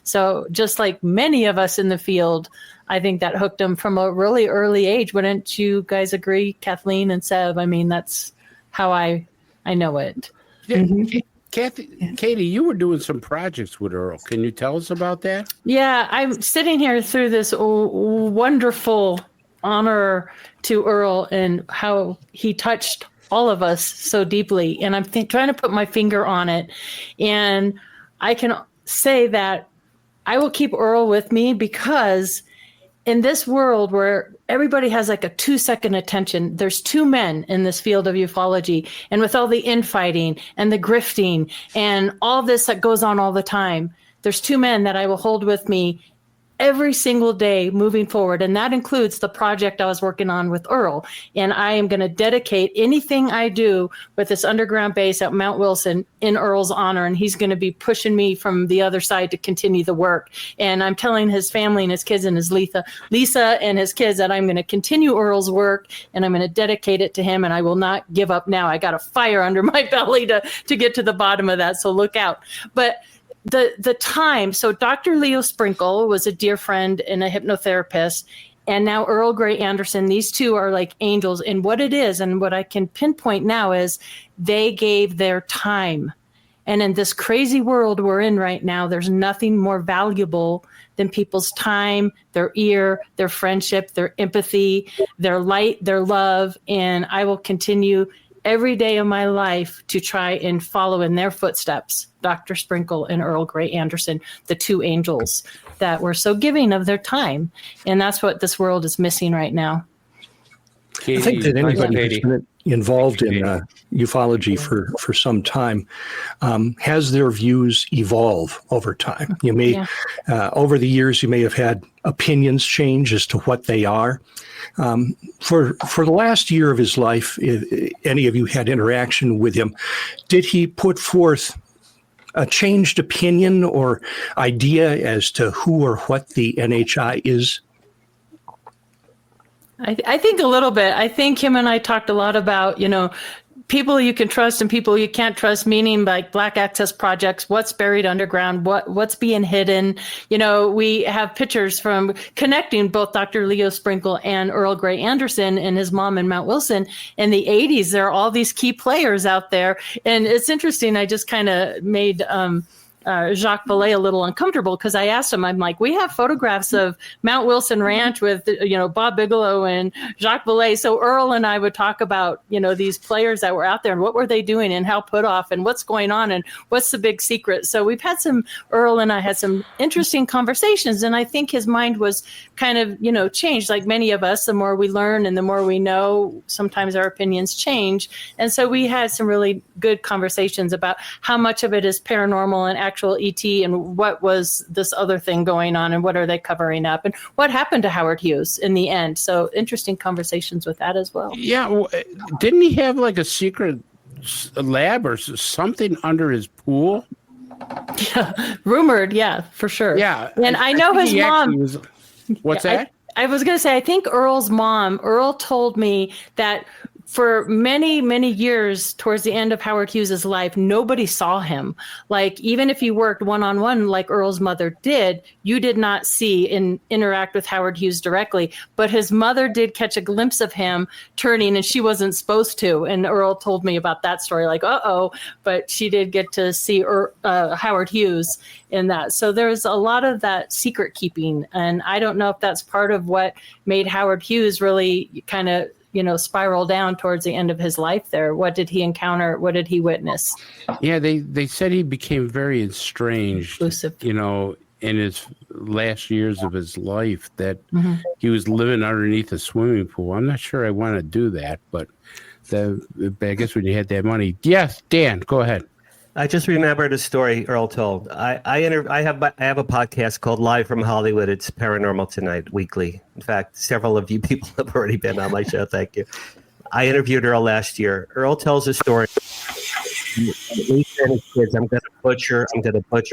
Speaker 9: so just like many of us in the field, I think that hooked him from a really early age. Wouldn't you guys agree, Kathleen and Sev? That's how I know it.
Speaker 2: Mm-hmm. Katie, you were doing some projects with Earl. Can you tell us about that?
Speaker 9: Yeah, I'm sitting here through this wonderful honor to Earl and how he touched all of us so deeply. And I'm trying to put my finger on it. And I can say that I will keep Earl with me because in this world where everybody has like a 2-second attention, there's two men in this field of ufology. And with all the infighting and the grifting and all this that goes on all the time, there's two men that I will hold with me every single day moving forward. And that includes the project I was working on with Earl. And I am going to dedicate anything I do with this underground base at Mount Wilson in Earl's honor. And he's going to be pushing me from the other side to continue the work. And I'm telling his family and his kids and his Lisa and his kids that I'm going to continue Earl's work and I'm going to dedicate it to him. And I will not give up now. I got a fire under my belly to get to the bottom of that. So look out. But the time, so Dr. Leo Sprinkle was a dear friend and a hypnotherapist, and now Earl Grey Anderson, these two are like angels. And what it is, and what I can pinpoint now is they gave their time. And in this crazy world we're in right now, there's nothing more valuable than people's time, their ear, their friendship, their empathy, their light, their love. And I will continue every day of my life to try and follow in their footsteps, Dr. Sprinkle and Earl Grey Anderson, the two angels that were so giving of their time. And that's what this world is missing right now.
Speaker 4: I think that anybody who's been involved in ufology for some time has their views evolve over time. You may, over the years, you may have had opinions change as to what they are. For the last year of his life, if any of you had interaction with him, did he put forth a changed opinion or idea as to who or what the NHI is?
Speaker 9: I think a little bit. I think him and I talked a lot about, people you can trust and people you can't trust, meaning like Black Access Projects, what's buried underground, what's being hidden. We have pictures from connecting both Dr. Leo Sprinkle and Earl Grey Anderson and his mom in Mount Wilson in the 80s. There are all these key players out there. And it's interesting. I just kind of made Jacques Vallée a little uncomfortable because I asked him, I'm like, we have photographs of Mount Wilson Ranch with, Bob Bigelow and Jacques Vallée. So Earl and I would talk about, these players that were out there and what were they doing and how put off and what's going on and what's the big secret. So Earl and I had some interesting conversations. And I think his mind was kind of, changed like many of us. The more we learn and the more we know, sometimes our opinions change. And so we had some really good conversations about how much of it is paranormal and actual ET and what was this other thing going on and what are they covering up and what happened to Howard Hughes in the end. So interesting conversations with that as well.
Speaker 2: Yeah. Well, didn't he have like a secret lab or something under his pool?
Speaker 9: Yeah, rumored. Yeah, for sure.
Speaker 2: Yeah.
Speaker 9: And I know his mom.
Speaker 2: What's that?
Speaker 9: I was going to say, I think Earl's mom, Earl told me that for many, many years towards the end of Howard Hughes's life, nobody saw him. Like, even if you worked one-on-one like Earl's mother did, you did not see and interact with Howard Hughes directly. But his mother did catch a glimpse of him turning, and she wasn't supposed to. And Earl told me about that story, like, but she did get to see Howard Hughes in that. So there's a lot of that secret keeping. And I don't know if that's part of what made Howard Hughes really kind of spiral down towards the end of his life there. What did he encounter? What did he witness?
Speaker 2: Yeah, they said he became very estranged, in his last years of his life, that he was living underneath a swimming pool. I'm not sure I want to do that, but I guess when you had that money. Yes, Dan, go ahead.
Speaker 15: I just remembered a story Earl told. I have a podcast called Live from Hollywood. It's Paranormal Tonight weekly. In fact, several of you people have already been on my show. Thank you. I interviewed Earl last year. Earl tells a story. Lisa and his kids. I'm going to butcher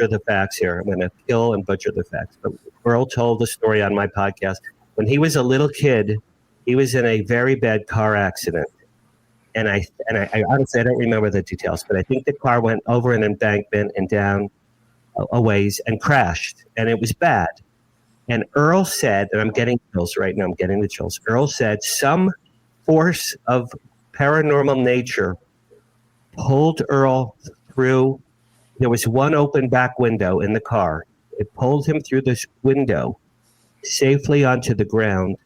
Speaker 15: the facts here. I'm going to kill and butcher the facts. But Earl told the story on my podcast. When he was a little kid, he was in a very bad car accident. And I honestly, I don't remember the details, but I think the car went over an embankment and down a ways and crashed, and it was bad. And Earl said, and I'm getting chills right now, I'm getting the chills. Earl said some force of paranormal nature pulled Earl through. There was one open back window in the car. It pulled him through this window safely onto the ground.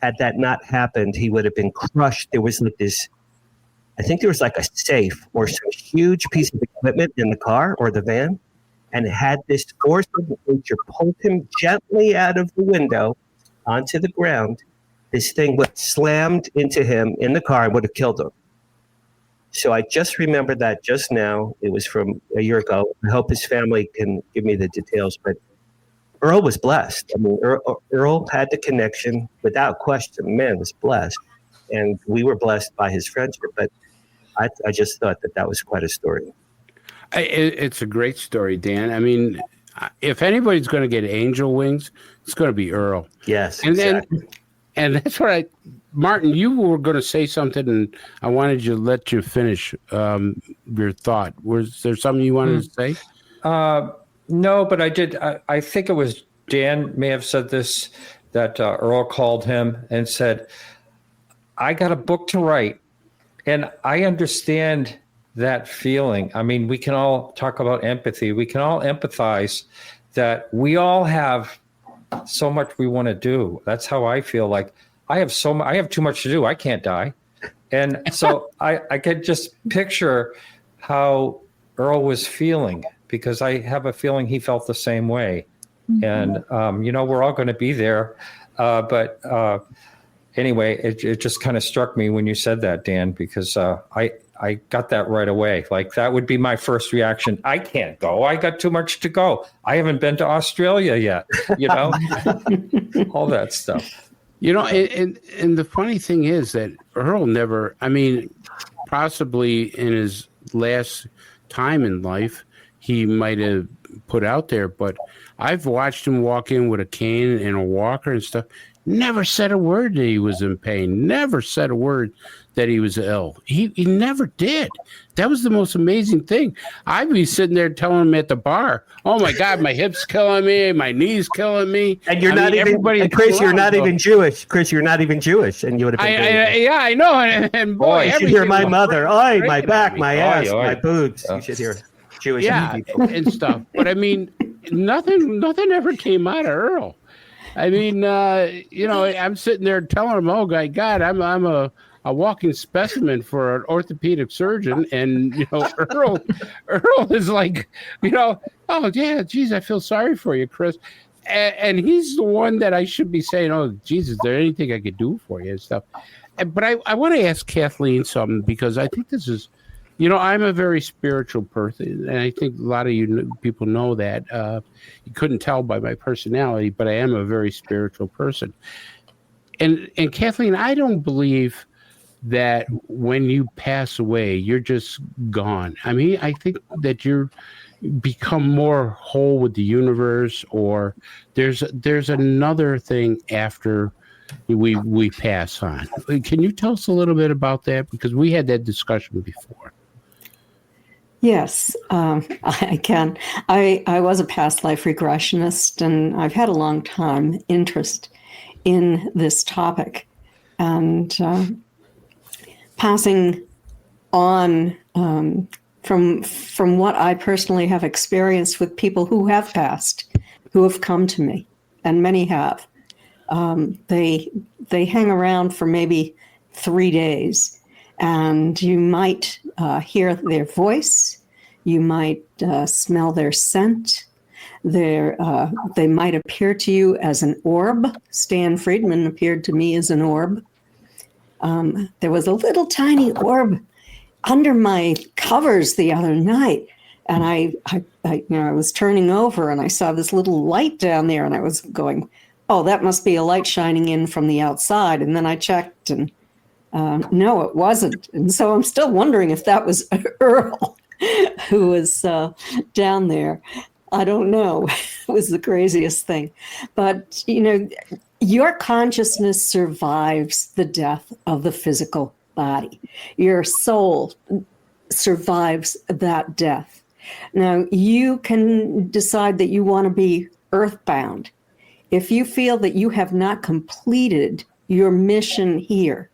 Speaker 15: Had that not happened, he would have been crushed. There was like this, I think there was like a safe or some huge piece of equipment in the car or the van, and had this force of nature pulled him gently out of the window onto the ground, this thing would have slammed into him in the car and would have killed him. So I just remembered that just now. It was from a year ago. I hope his family can give me the details, but Earl was blessed. I mean, Earl had the connection without question. Man was blessed, and we were blessed by his friendship. But I just thought that was quite a story.
Speaker 2: It's a great story, Dan. I mean, if anybody's going to get angel wings, it's going to be Earl.
Speaker 15: Yes,
Speaker 2: and exactly. And that's what Martin, you were going to say something, and I wanted to let you finish your thought. Was there something you wanted to say?
Speaker 14: No, but I did. I think it was Dan may have said this, that Earl called him and said, I got a book to write. And I understand that feeling. I mean, we can all talk about empathy. We can all empathize that we all have so much we want to do. That's how I feel. Like I have too much to do. I can't die. And so I could just picture how Earl was feeling, because I have a feeling he felt the same way. Mm-hmm. And, we're all going to be there. But anyway, it just kind of struck me when you said that, Dan, because I got that right away. Like that would be my first reaction. I can't go. I got too much to go. I haven't been to Australia yet, all that stuff.
Speaker 2: And the funny thing is that Earl never, I mean, possibly in his last time in life, he might have put out there, but I've watched him walk in with a cane and a walker and stuff. Never said a word that he was in pain. Never said a word that he was ill. He never did. That was the most amazing thing. I'd be sitting there telling him at the bar, "Oh my God, my hip's killing me, my knee's killing me."
Speaker 15: And you're not even Chris. You're not even Jewish. Chris, you're not even Jewish, and you would have been.
Speaker 2: Yeah, I know. And boy,
Speaker 15: you should hear my mother. Oh, my back, my ass, my boobs. You should hear Jewish people
Speaker 2: and stuff. But I mean, nothing ever came out of Earl. I mean, I'm sitting there telling him, "Oh my God, I'm a walking specimen for an orthopedic surgeon," and Earl is like, "Oh yeah, geez, I feel sorry for you, Chris," and he's the one that I should be saying, "Oh, Jesus, is there anything I could do for you?" and stuff. But I want to ask Kathleen something, because I think this is. I'm a very spiritual person, and I think a lot of people know that. You couldn't tell by my personality, but I am a very spiritual person. And Kathleen, I don't believe that when you pass away, you're just gone. I mean, I think that you're become more whole with the universe, or there's another thing after we pass on. Can you tell us a little bit about that? Because we had that discussion before.
Speaker 10: Yes, I can. I was a past life regressionist, and I've had a long time interest in this topic. And passing on from what I personally have experienced with people who have passed, who have come to me, and many have, they hang around for maybe 3 days. And you might hear their voice, you might smell their scent, they might appear to you as an orb. Stan Friedman appeared to me as an orb. There was a little tiny orb under my covers the other night, and I was turning over and I saw this little light down there, and I was going, "Oh, that must be a light shining in from the outside." And then I checked, and no, it wasn't. And so I'm still wondering if that was Earl who was down there. I don't know. It was the craziest thing. But, your consciousness survives the death of the physical body. Your soul survives that death. Now, you can decide that you want to be earthbound. If you feel that you have not completed your mission here,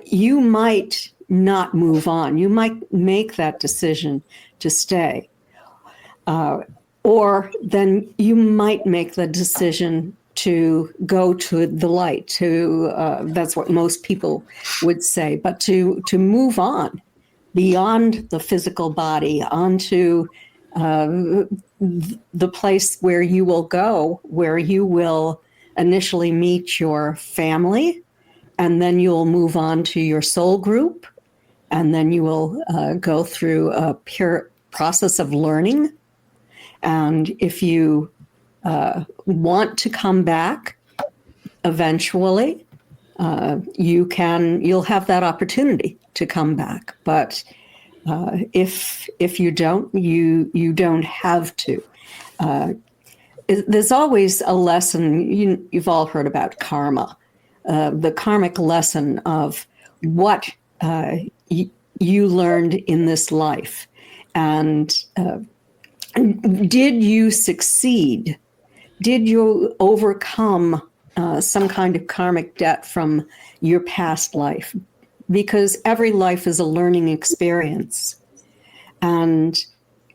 Speaker 10: you might not move on. You might make that decision to stay. Or then you might make the decision to go to the light, that's what most people would say, but to move on beyond the physical body onto the place where you will go, where you will initially meet your family, and then you'll move on to your soul group, and then you will go through a pure process of learning. And if you want to come back eventually, you'll have that opportunity to come back. But if you don't, you don't have to. There's always a lesson. You've all heard about karma, the karmic lesson of what you learned in this life, and did you succeed? Did you overcome some kind of karmic debt from your past life? Because every life is a learning experience. And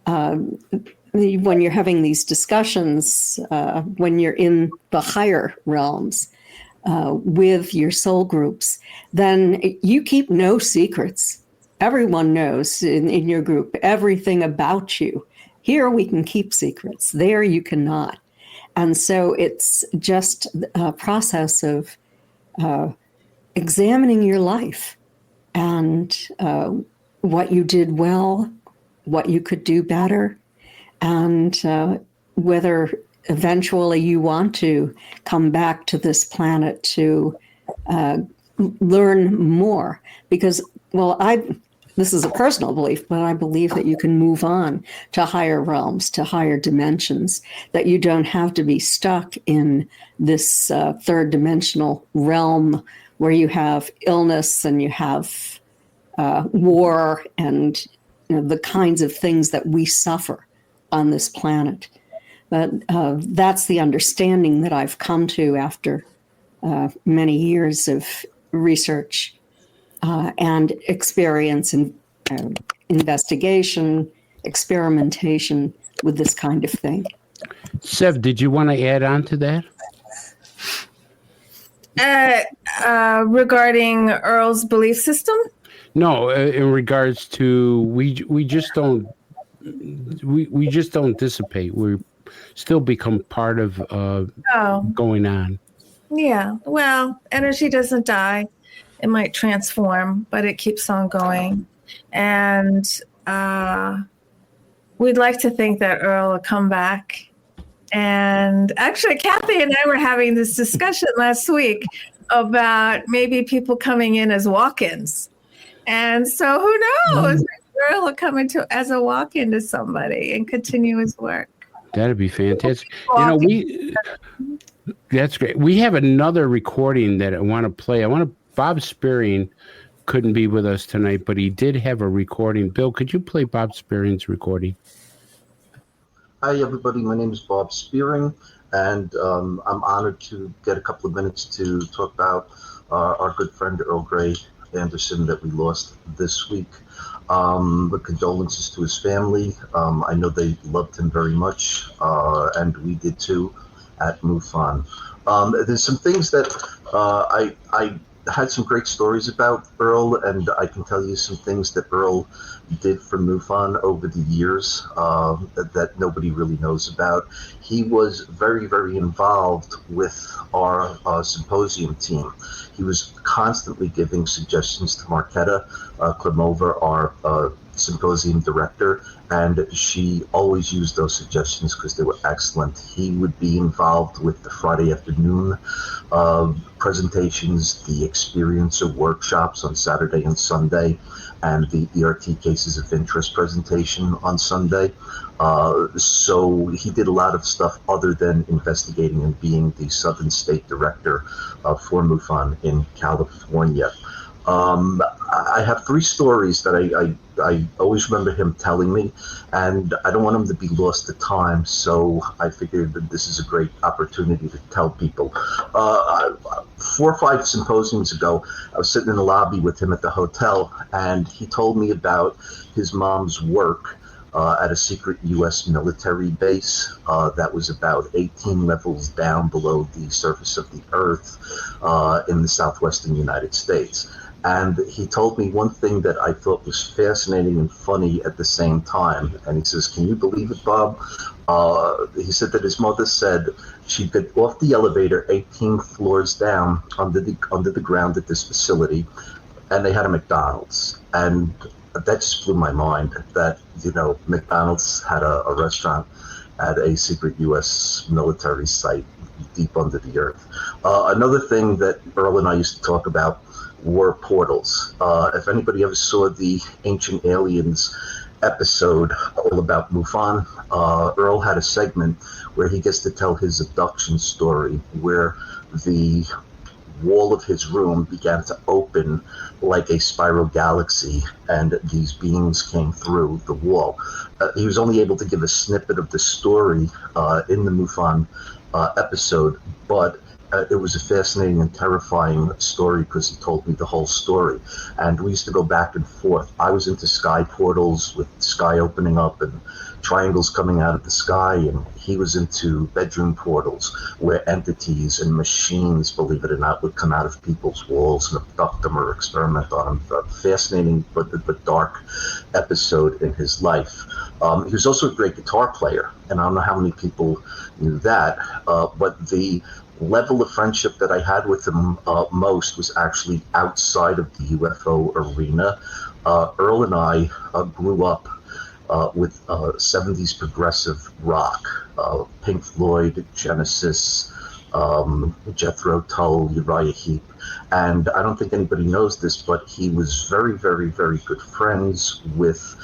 Speaker 10: when you're having these discussions, when you're in the higher realms with your soul groups, then you keep no secrets. Everyone knows in your group everything about you. Here we can keep secrets. There you cannot. And so it's just a process of examining your life and what you did well, what you could do better, and whether eventually you want to come back to this planet to learn more. Because, this is a personal belief, but I believe that you can move on to higher realms, to higher dimensions, that you don't have to be stuck in this third dimensional realm where you have illness and you have war and the kinds of things that we suffer on this planet. But that's the understanding that I've come to after many years of research and experience and investigation, experimentation with this kind of thing.
Speaker 2: Sev, did you want to add on to that?
Speaker 11: Regarding Earl's belief system?
Speaker 2: No, in regards to we just don't dissipate. We still become part of going on.
Speaker 11: Yeah. Well, energy doesn't die. It might transform, but it keeps on going. And we'd like to think that Earl will come back. And actually, Kathy and I were having this discussion last week about maybe people coming in as walk-ins. And so who knows? Earl will come into as a walk-in to somebody and continue his work.
Speaker 2: That'd be fantastic. That's great. We have another recording that I want to play. Bob Spearing couldn't be with us tonight, but he did have a recording. Bill, could you play Bob Spearing's recording?
Speaker 18: Hi, everybody. My name is Bob Spearing, and I'm honored to get a couple of minutes to talk about our good friend Earl Grey Anderson that we lost this week. With condolences to his family. I know they loved him very much, and we did too at MUFON. There's some things that I had some great stories about Earl, and I can tell you some things that Earl did for MUFON over the years that nobody really knows about. He was very, very involved with our symposium team. He was constantly giving suggestions to Marketa Klimova, our symposium director, and she always used those suggestions because they were excellent. He would be involved with the Friday afternoon presentations, the experiencer workshops on Saturday and Sunday, and the ERT cases of interest presentation on Sunday. So he did a lot of stuff other than investigating and being the Southern State Director for MUFON in California. I have three stories that I always remember him telling me, and I don't want him to be lost to time, so I figured that this is a great opportunity to tell people. 4 or 5 symposiums ago, I was sitting in the lobby with him at the hotel, and he told me about his mom's work at a secret U.S. military base that was about 18 levels down below the surface of the earth in the southwestern United States. And he told me one thing that I thought was fascinating and funny at the same time. And he says, "Can you believe it, Bob?" He said that his mother said she'd get off the elevator 18 floors down under the ground at this facility, and they had a McDonald's. And that just blew my mind that, McDonald's had a restaurant at a secret U.S. military site deep under the earth. Another thing that Earl and I used to talk about were portals. If anybody ever saw the Ancient Aliens episode all about MUFON, Earl had a segment where he gets to tell his abduction story, where the wall of his room began to open like a spiral galaxy, and these beings came through the wall. He was only able to give a snippet of the story in the MUFON episode, but it was a fascinating and terrifying story because he told me the whole story. And we used to go back and forth. I was into sky portals with the sky opening up and triangles coming out of the sky, and he was into bedroom portals where entities and machines, believe it or not, would come out of people's walls and abduct them or experiment on them. A fascinating but dark episode in his life. He was also a great guitar player, and I don't know how many people knew that, but the level of friendship that I had with him most was actually outside of the UFO arena. Earl and I grew up with 70s progressive rock, Pink Floyd, Genesis, Jethro Tull, Uriah Heep. And I don't think anybody knows this, but he was very, very, very good friends with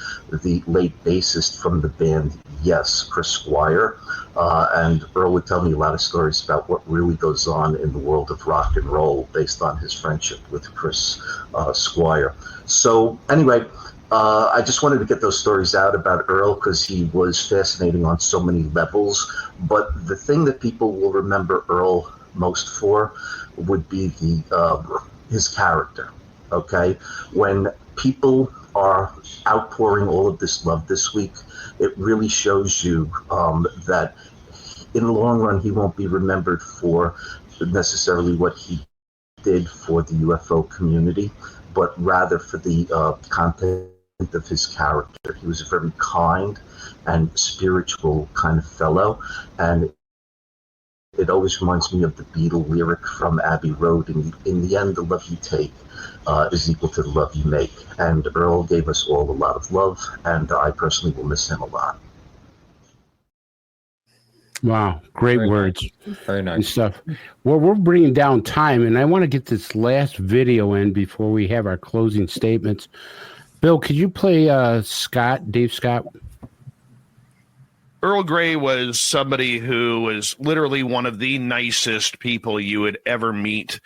Speaker 18: the late bassist from the band Yes, Chris Squire. And Earl would tell me a lot of stories about what really goes on in the world of rock and roll based on his friendship with Chris Squire. So anyway, I just wanted to get those stories out about Earl because he was fascinating on so many levels. But the thing that people will remember Earl most for would be his character. Okay, when people are outpouring all of this love this week, it really shows you that in the long run he won't be remembered for necessarily what he did for the UFO community, but rather for the content of his character. He was a very kind and spiritual kind of fellow, and it always reminds me of the Beatle lyric from Abbey Road, in the end, the love you take is equal to the love you make. And Earl gave us all a lot of love, and I personally will miss him a lot.
Speaker 2: Wow, great
Speaker 14: Very
Speaker 2: words.
Speaker 14: Nice. Very nice.
Speaker 2: And stuff. Well, we're bringing down time, and I want to get this last video in before we have our closing statements. Bill, could you play Dave Scott?
Speaker 19: Earl Grey was somebody who was literally one of the nicest people you would ever meet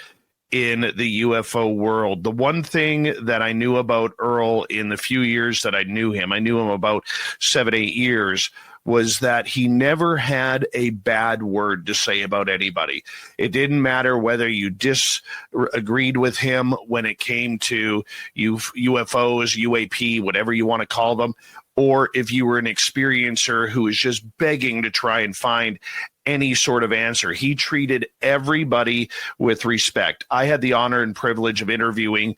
Speaker 19: in the UFO world. The one thing that I knew about Earl in the few years that I knew him about 7-8 years, was that he never had a bad word to say about anybody. It didn't matter whether you disagreed with him when it came to UFOs, UAP, whatever you want to call them, or if you were an experiencer who was just begging to try and find any sort of answer. He treated everybody with respect. I had the honor and privilege of interviewing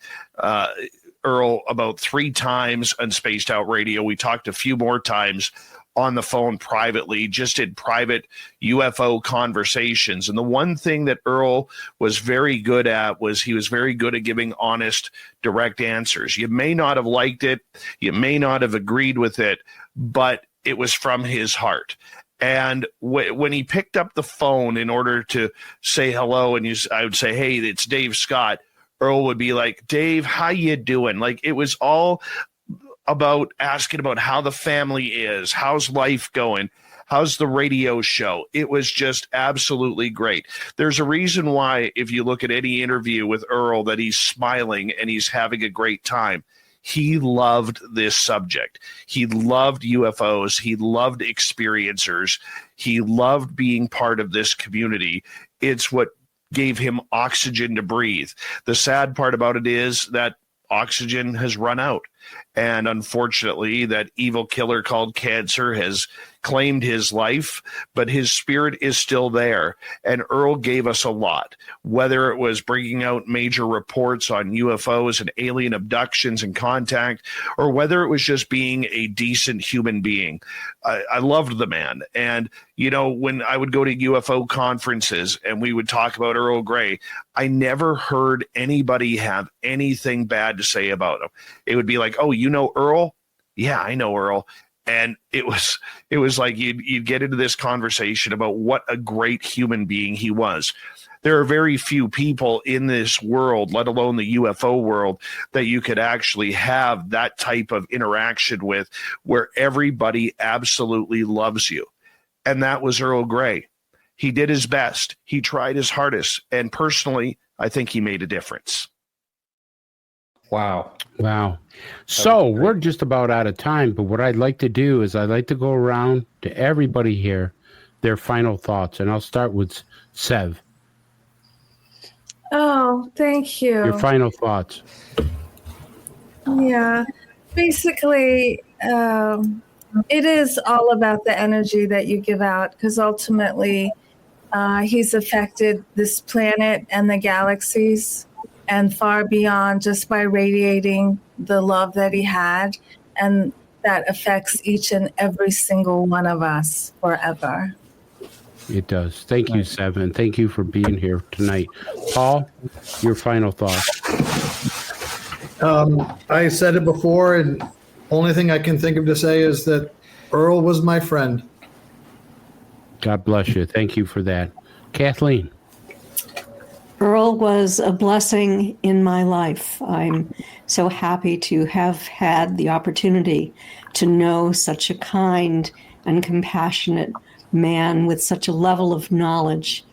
Speaker 19: Earl about 3 times on Spaced Out Radio. We talked a few more times on the phone privately, just in private UFO conversations. And the one thing that Earl was very good at was he was very good at giving honest, direct answers. You may not have liked it, you may not have agreed with it, but it was from his heart. And when he picked up the phone in order to say hello, and I would say, "Hey, it's Dave Scott," Earl would be like, "Dave, how you doing?" Like, it was all about asking about how the family is, how's life going, how's the radio show. It was just absolutely great. There's a reason why, if you look at any interview with Earl, that he's smiling and he's having a great time. He loved this subject. He loved UFOs. He loved experiencers. He loved being part of this community. It's what gave him oxygen to breathe. The sad part about it is that oxygen has run out. And unfortunately, that evil killer called cancer has claimed his life, but his spirit is still there. And Earl gave us a lot, whether it was bringing out major reports on UFOs and alien abductions and contact, or whether it was just being a decent human being. I loved the man. And, you know, when I would go to UFO conferences and we would talk about Earl Grey, I never heard anybody have anything bad to say about him. It would be like, oh, you know Earl? Yeah, I know Earl. And it was like you'd get into this conversation about what a great human being he was. There are very few people in this world, let alone the UFO world, that you could actually have that type of interaction with where everybody absolutely loves you. And that was Earl Grey. He did his best. He tried his hardest. And personally, I think he made a difference.
Speaker 14: Wow.
Speaker 2: So we're just about out of time, but what I'd like to do is I'd like to go around to everybody here, their final thoughts. And I'll start with Sev.
Speaker 11: Oh, thank you.
Speaker 2: Your final thoughts.
Speaker 11: Yeah. Basically, it is all about the energy that you give out, because ultimately he's affected this planet and the galaxies and far beyond just by radiating the love that he had, and that affects each and every single one of us forever.
Speaker 2: It does. Thank you, Sev, and thank you for being here tonight. Paul, your final thoughts.
Speaker 12: I said it before, and only thing I can think of to say is that Earl was my friend.
Speaker 2: God bless you. Thank you for that. Kathleen.
Speaker 10: Earl was a blessing in my life. I'm so happy to have had the opportunity to know such a kind and compassionate man with such a level of knowledge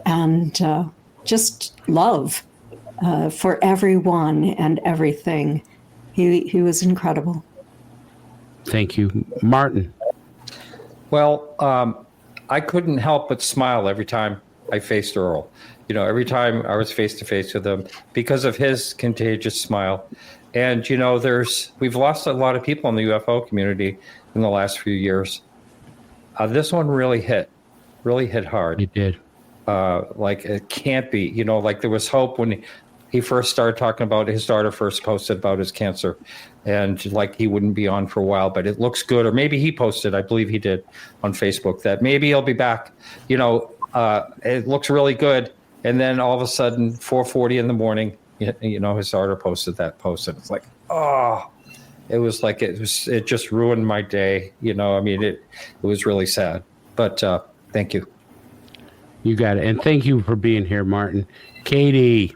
Speaker 10: and just love for everyone and everything. He was incredible.
Speaker 2: Thank you. Martin.
Speaker 14: Well, I couldn't help but smile every time I faced Earl. You know, every time I was face to face with him because of his contagious smile. And, you know, we've lost a lot of people in the UFO community in the last few years. This one really hit hard.
Speaker 2: It did.
Speaker 14: Like it can't be, you know, like there was hope when he first started talking about his daughter first posted about his cancer and like he wouldn't be on for a while, but it looks good. Or maybe he posted, I believe he did on Facebook, that maybe he'll be back. You know, it looks really good. And then all of a sudden, 4:40 in the morning, you know, his daughter posted that post, and it's like, oh, it was like it just ruined my day. You know, I mean, it was really sad. But thank you.
Speaker 2: You got it, and thank you for being here, Martin. Katie.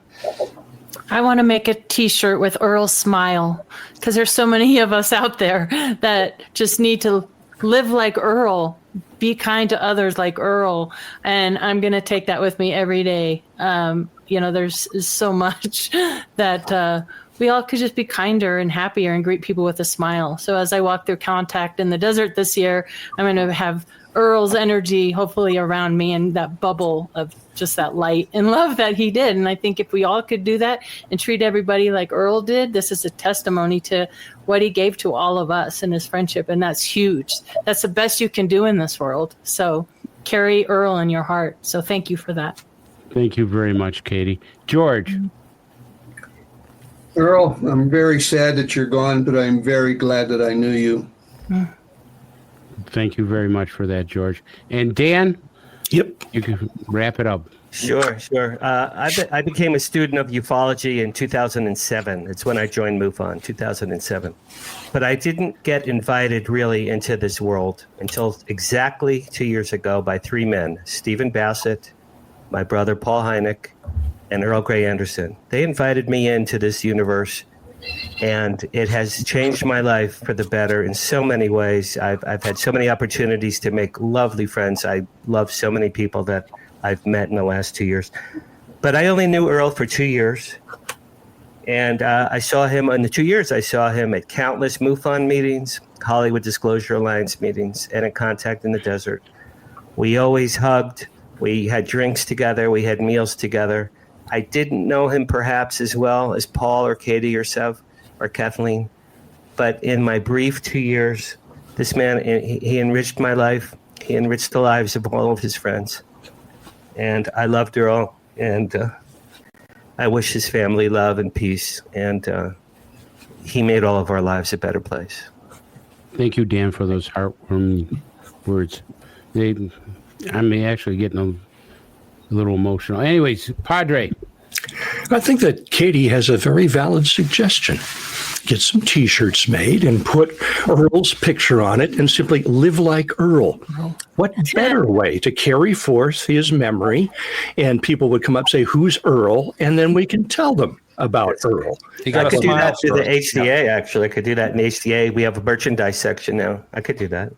Speaker 9: I want to make a T-shirt with Earl's smile, because there's so many of us out there that just need to live like Earl. Be kind to others like Earl, and I'm going to take that with me every day. You know, there's so much that we all could just be kinder and happier and greet people with a smile. So as I walk through contact in the desert this year, I'm going to have Earl's energy hopefully around me and that bubble of just that light and love that he did. And I think if we all could do that and treat everybody like Earl did, this is a testimony to what he gave to all of us in his friendship. And that's huge. That's the best you can do in this world. So carry Earl in your heart. So thank you for that.
Speaker 2: Thank you very much, Katie. George.
Speaker 13: Earl, I'm very sad that you're gone, but I'm very glad that I knew you.
Speaker 2: Thank you very much for that, George. And Dan?
Speaker 15: Yep.
Speaker 2: You can wrap it up.
Speaker 15: Sure. I became a student of ufology in 2007. It's when I joined MUFON, 2007. But I didn't get invited really into this world until exactly 2 years ago by three men, Stephen Bassett, my brother Paul Hynek, and Earl Grey Anderson. They invited me into this universe, and it has changed my life for the better in so many ways. I've had so many opportunities to make lovely friends. I love so many people that I've met in the last 2 years. But I only knew Earl for 2 years. And I saw him in the 2 years. I saw him at countless MUFON meetings, Hollywood Disclosure Alliance meetings, and at Contact in the Desert. We always hugged. We had drinks together. We had meals together. I didn't know him perhaps as well as Paul or Katie or Sev or Kathleen. But in my brief 2 years, This man, he enriched my life. He enriched the lives of all of his friends. And I loved Earl, and I wish his family love and peace. And he made all of our lives a better place.
Speaker 2: Thank you, Dan, for those heartwarming words. I'm actually getting a little emotional. Anyways, Padre.
Speaker 4: I think that Katie has a very valid suggestion. Get some T-shirts made and put Earl's picture on it and simply live like Earl. What better way to carry forth his memory? And people would come up and say, who's Earl? And then we can tell them about Earl.
Speaker 15: I could do that through the HDA, actually. I could do that in HDA. We have a merchandise section now. I could do that.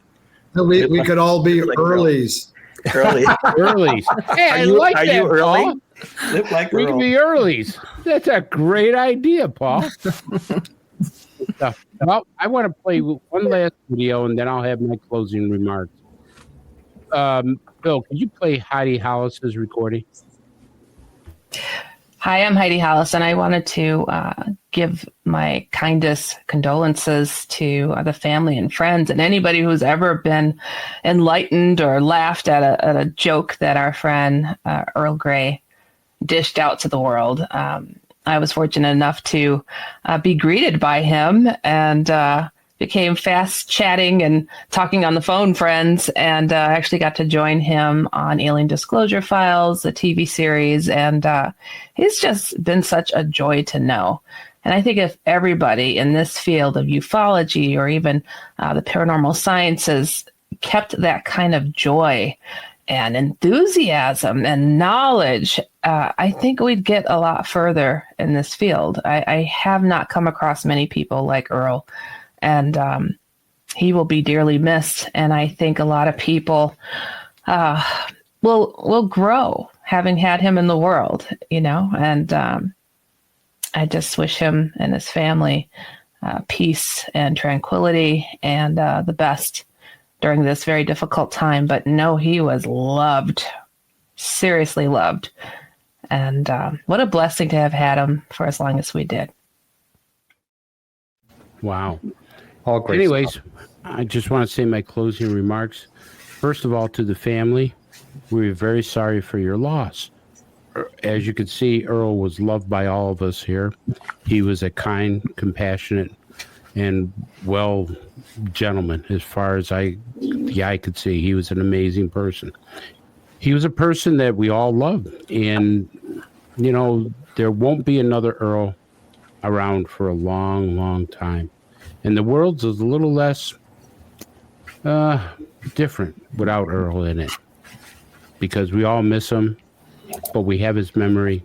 Speaker 12: We could all be Earlies.
Speaker 2: Earlies. Hey, I like that, you early? Paul.
Speaker 15: Live like
Speaker 2: we
Speaker 15: Earl.
Speaker 2: can be Earlies. That's a great idea, Paul. Well, I want to play one last video, and then I'll have my closing remarks. Bill, could you play Heidi Hollis's recording?
Speaker 20: Hi, I'm Heidi Hollis, and I wanted to give my kindest condolences to the family and friends and anybody who's ever been enlightened or laughed at a joke that our friend Earl Grey dished out to the world. I was fortunate enough to be greeted by him and became fast chatting and talking on the phone friends, and actually got to join him on Alien Disclosure Files, the TV series, and he's just been such a joy to know. And I think if everybody in this field of ufology or even the paranormal sciences kept that kind of joy and enthusiasm and knowledge, I think we'd get a lot further in this field. I have not come across many people like Earl, and he will be dearly missed. And I think a lot of people will grow having had him in the world, and I just wish him and his family peace and tranquility and the best during this very difficult time. But no, he was loved, seriously loved. And what a blessing to have had him for as long as we did.
Speaker 2: Wow.
Speaker 14: All great.
Speaker 2: Anyways,
Speaker 14: stuff.
Speaker 2: I just want to say my closing remarks. First of all, to the family, we're very sorry for your loss. As you can see, Earl was loved by all of us here. He was a kind, compassionate, and gentleman as far as the eye could see. He was an amazing person. He was a person that we all loved. And, there won't be another Earl around for a long, long time. And the world's a little less different without Earl in it, because we all miss him, but we have his memory,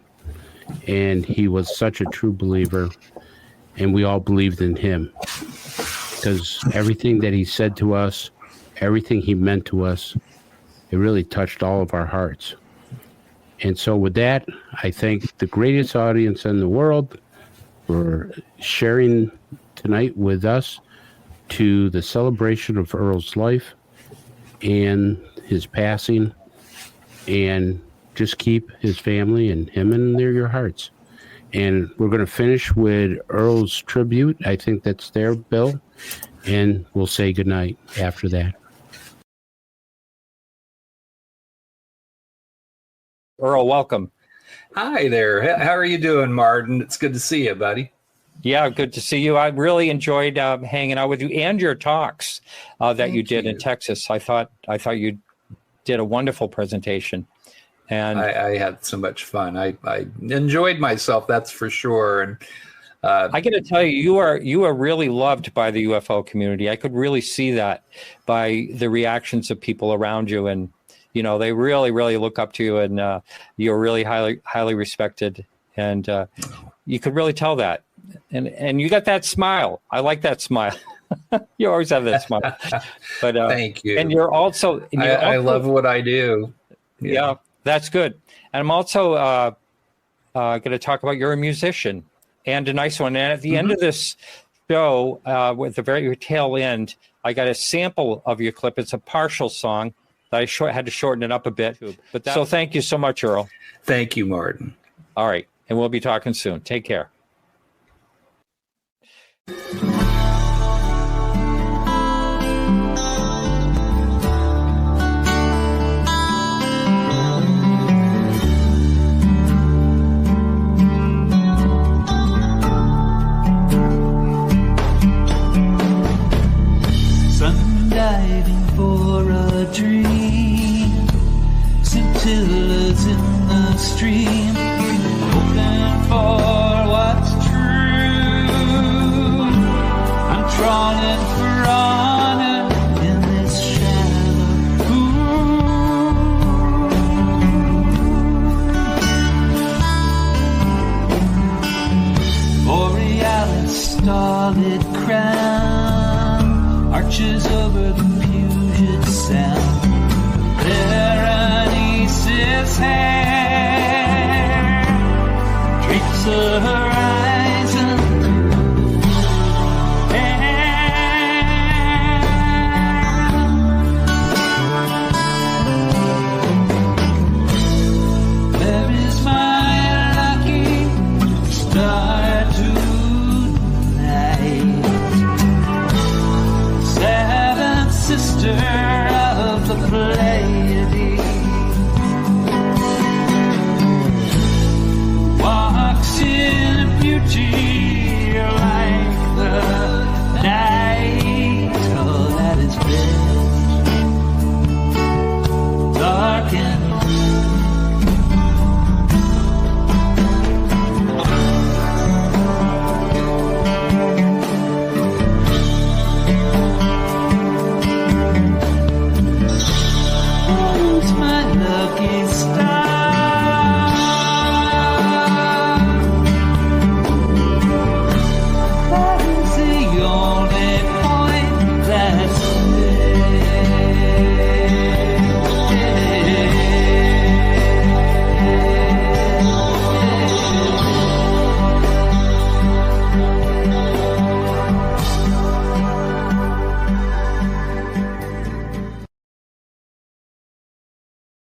Speaker 2: and he was such a true believer, and we all believed in him, because everything that he said to us, everything he meant to us, it really touched all of our hearts. And so with that, I thank the greatest audience in the world for sharing tonight with us to the celebration of Earl's life and his passing, and just keep his family and him in your hearts. And we're going to finish with Earl's tribute. I think that's there, Bill, and we'll say goodnight after that.
Speaker 14: Earl, welcome.
Speaker 21: Hi there. How are you doing, Marden? It's good to see you, buddy.
Speaker 14: Yeah, good to see you. I really enjoyed hanging out with you and your talks that you did in Texas. I thought you did a wonderful presentation, and
Speaker 21: I had so much fun. I enjoyed myself, that's for sure. And
Speaker 14: I got to tell you, you are really loved by the UFO community. I could really see that by the reactions of people around you, and they really, really look up to you, and you're really highly respected, and you could really tell that. And you got that smile. I like that smile. You always have that smile. But
Speaker 21: thank you.
Speaker 14: And you're also.
Speaker 21: I love what I do.
Speaker 14: Yeah, that's good. And I'm also going to talk about you're a musician and a nice one. And at the end of this show, with the very tail end, I got a sample of your clip. It's a partial song that I had to shorten it up a bit. But so thank you so much, Earl.
Speaker 21: Thank you, Marden.
Speaker 14: All right, and we'll be talking soon. Take care.
Speaker 16: dream. Scintillas in the street.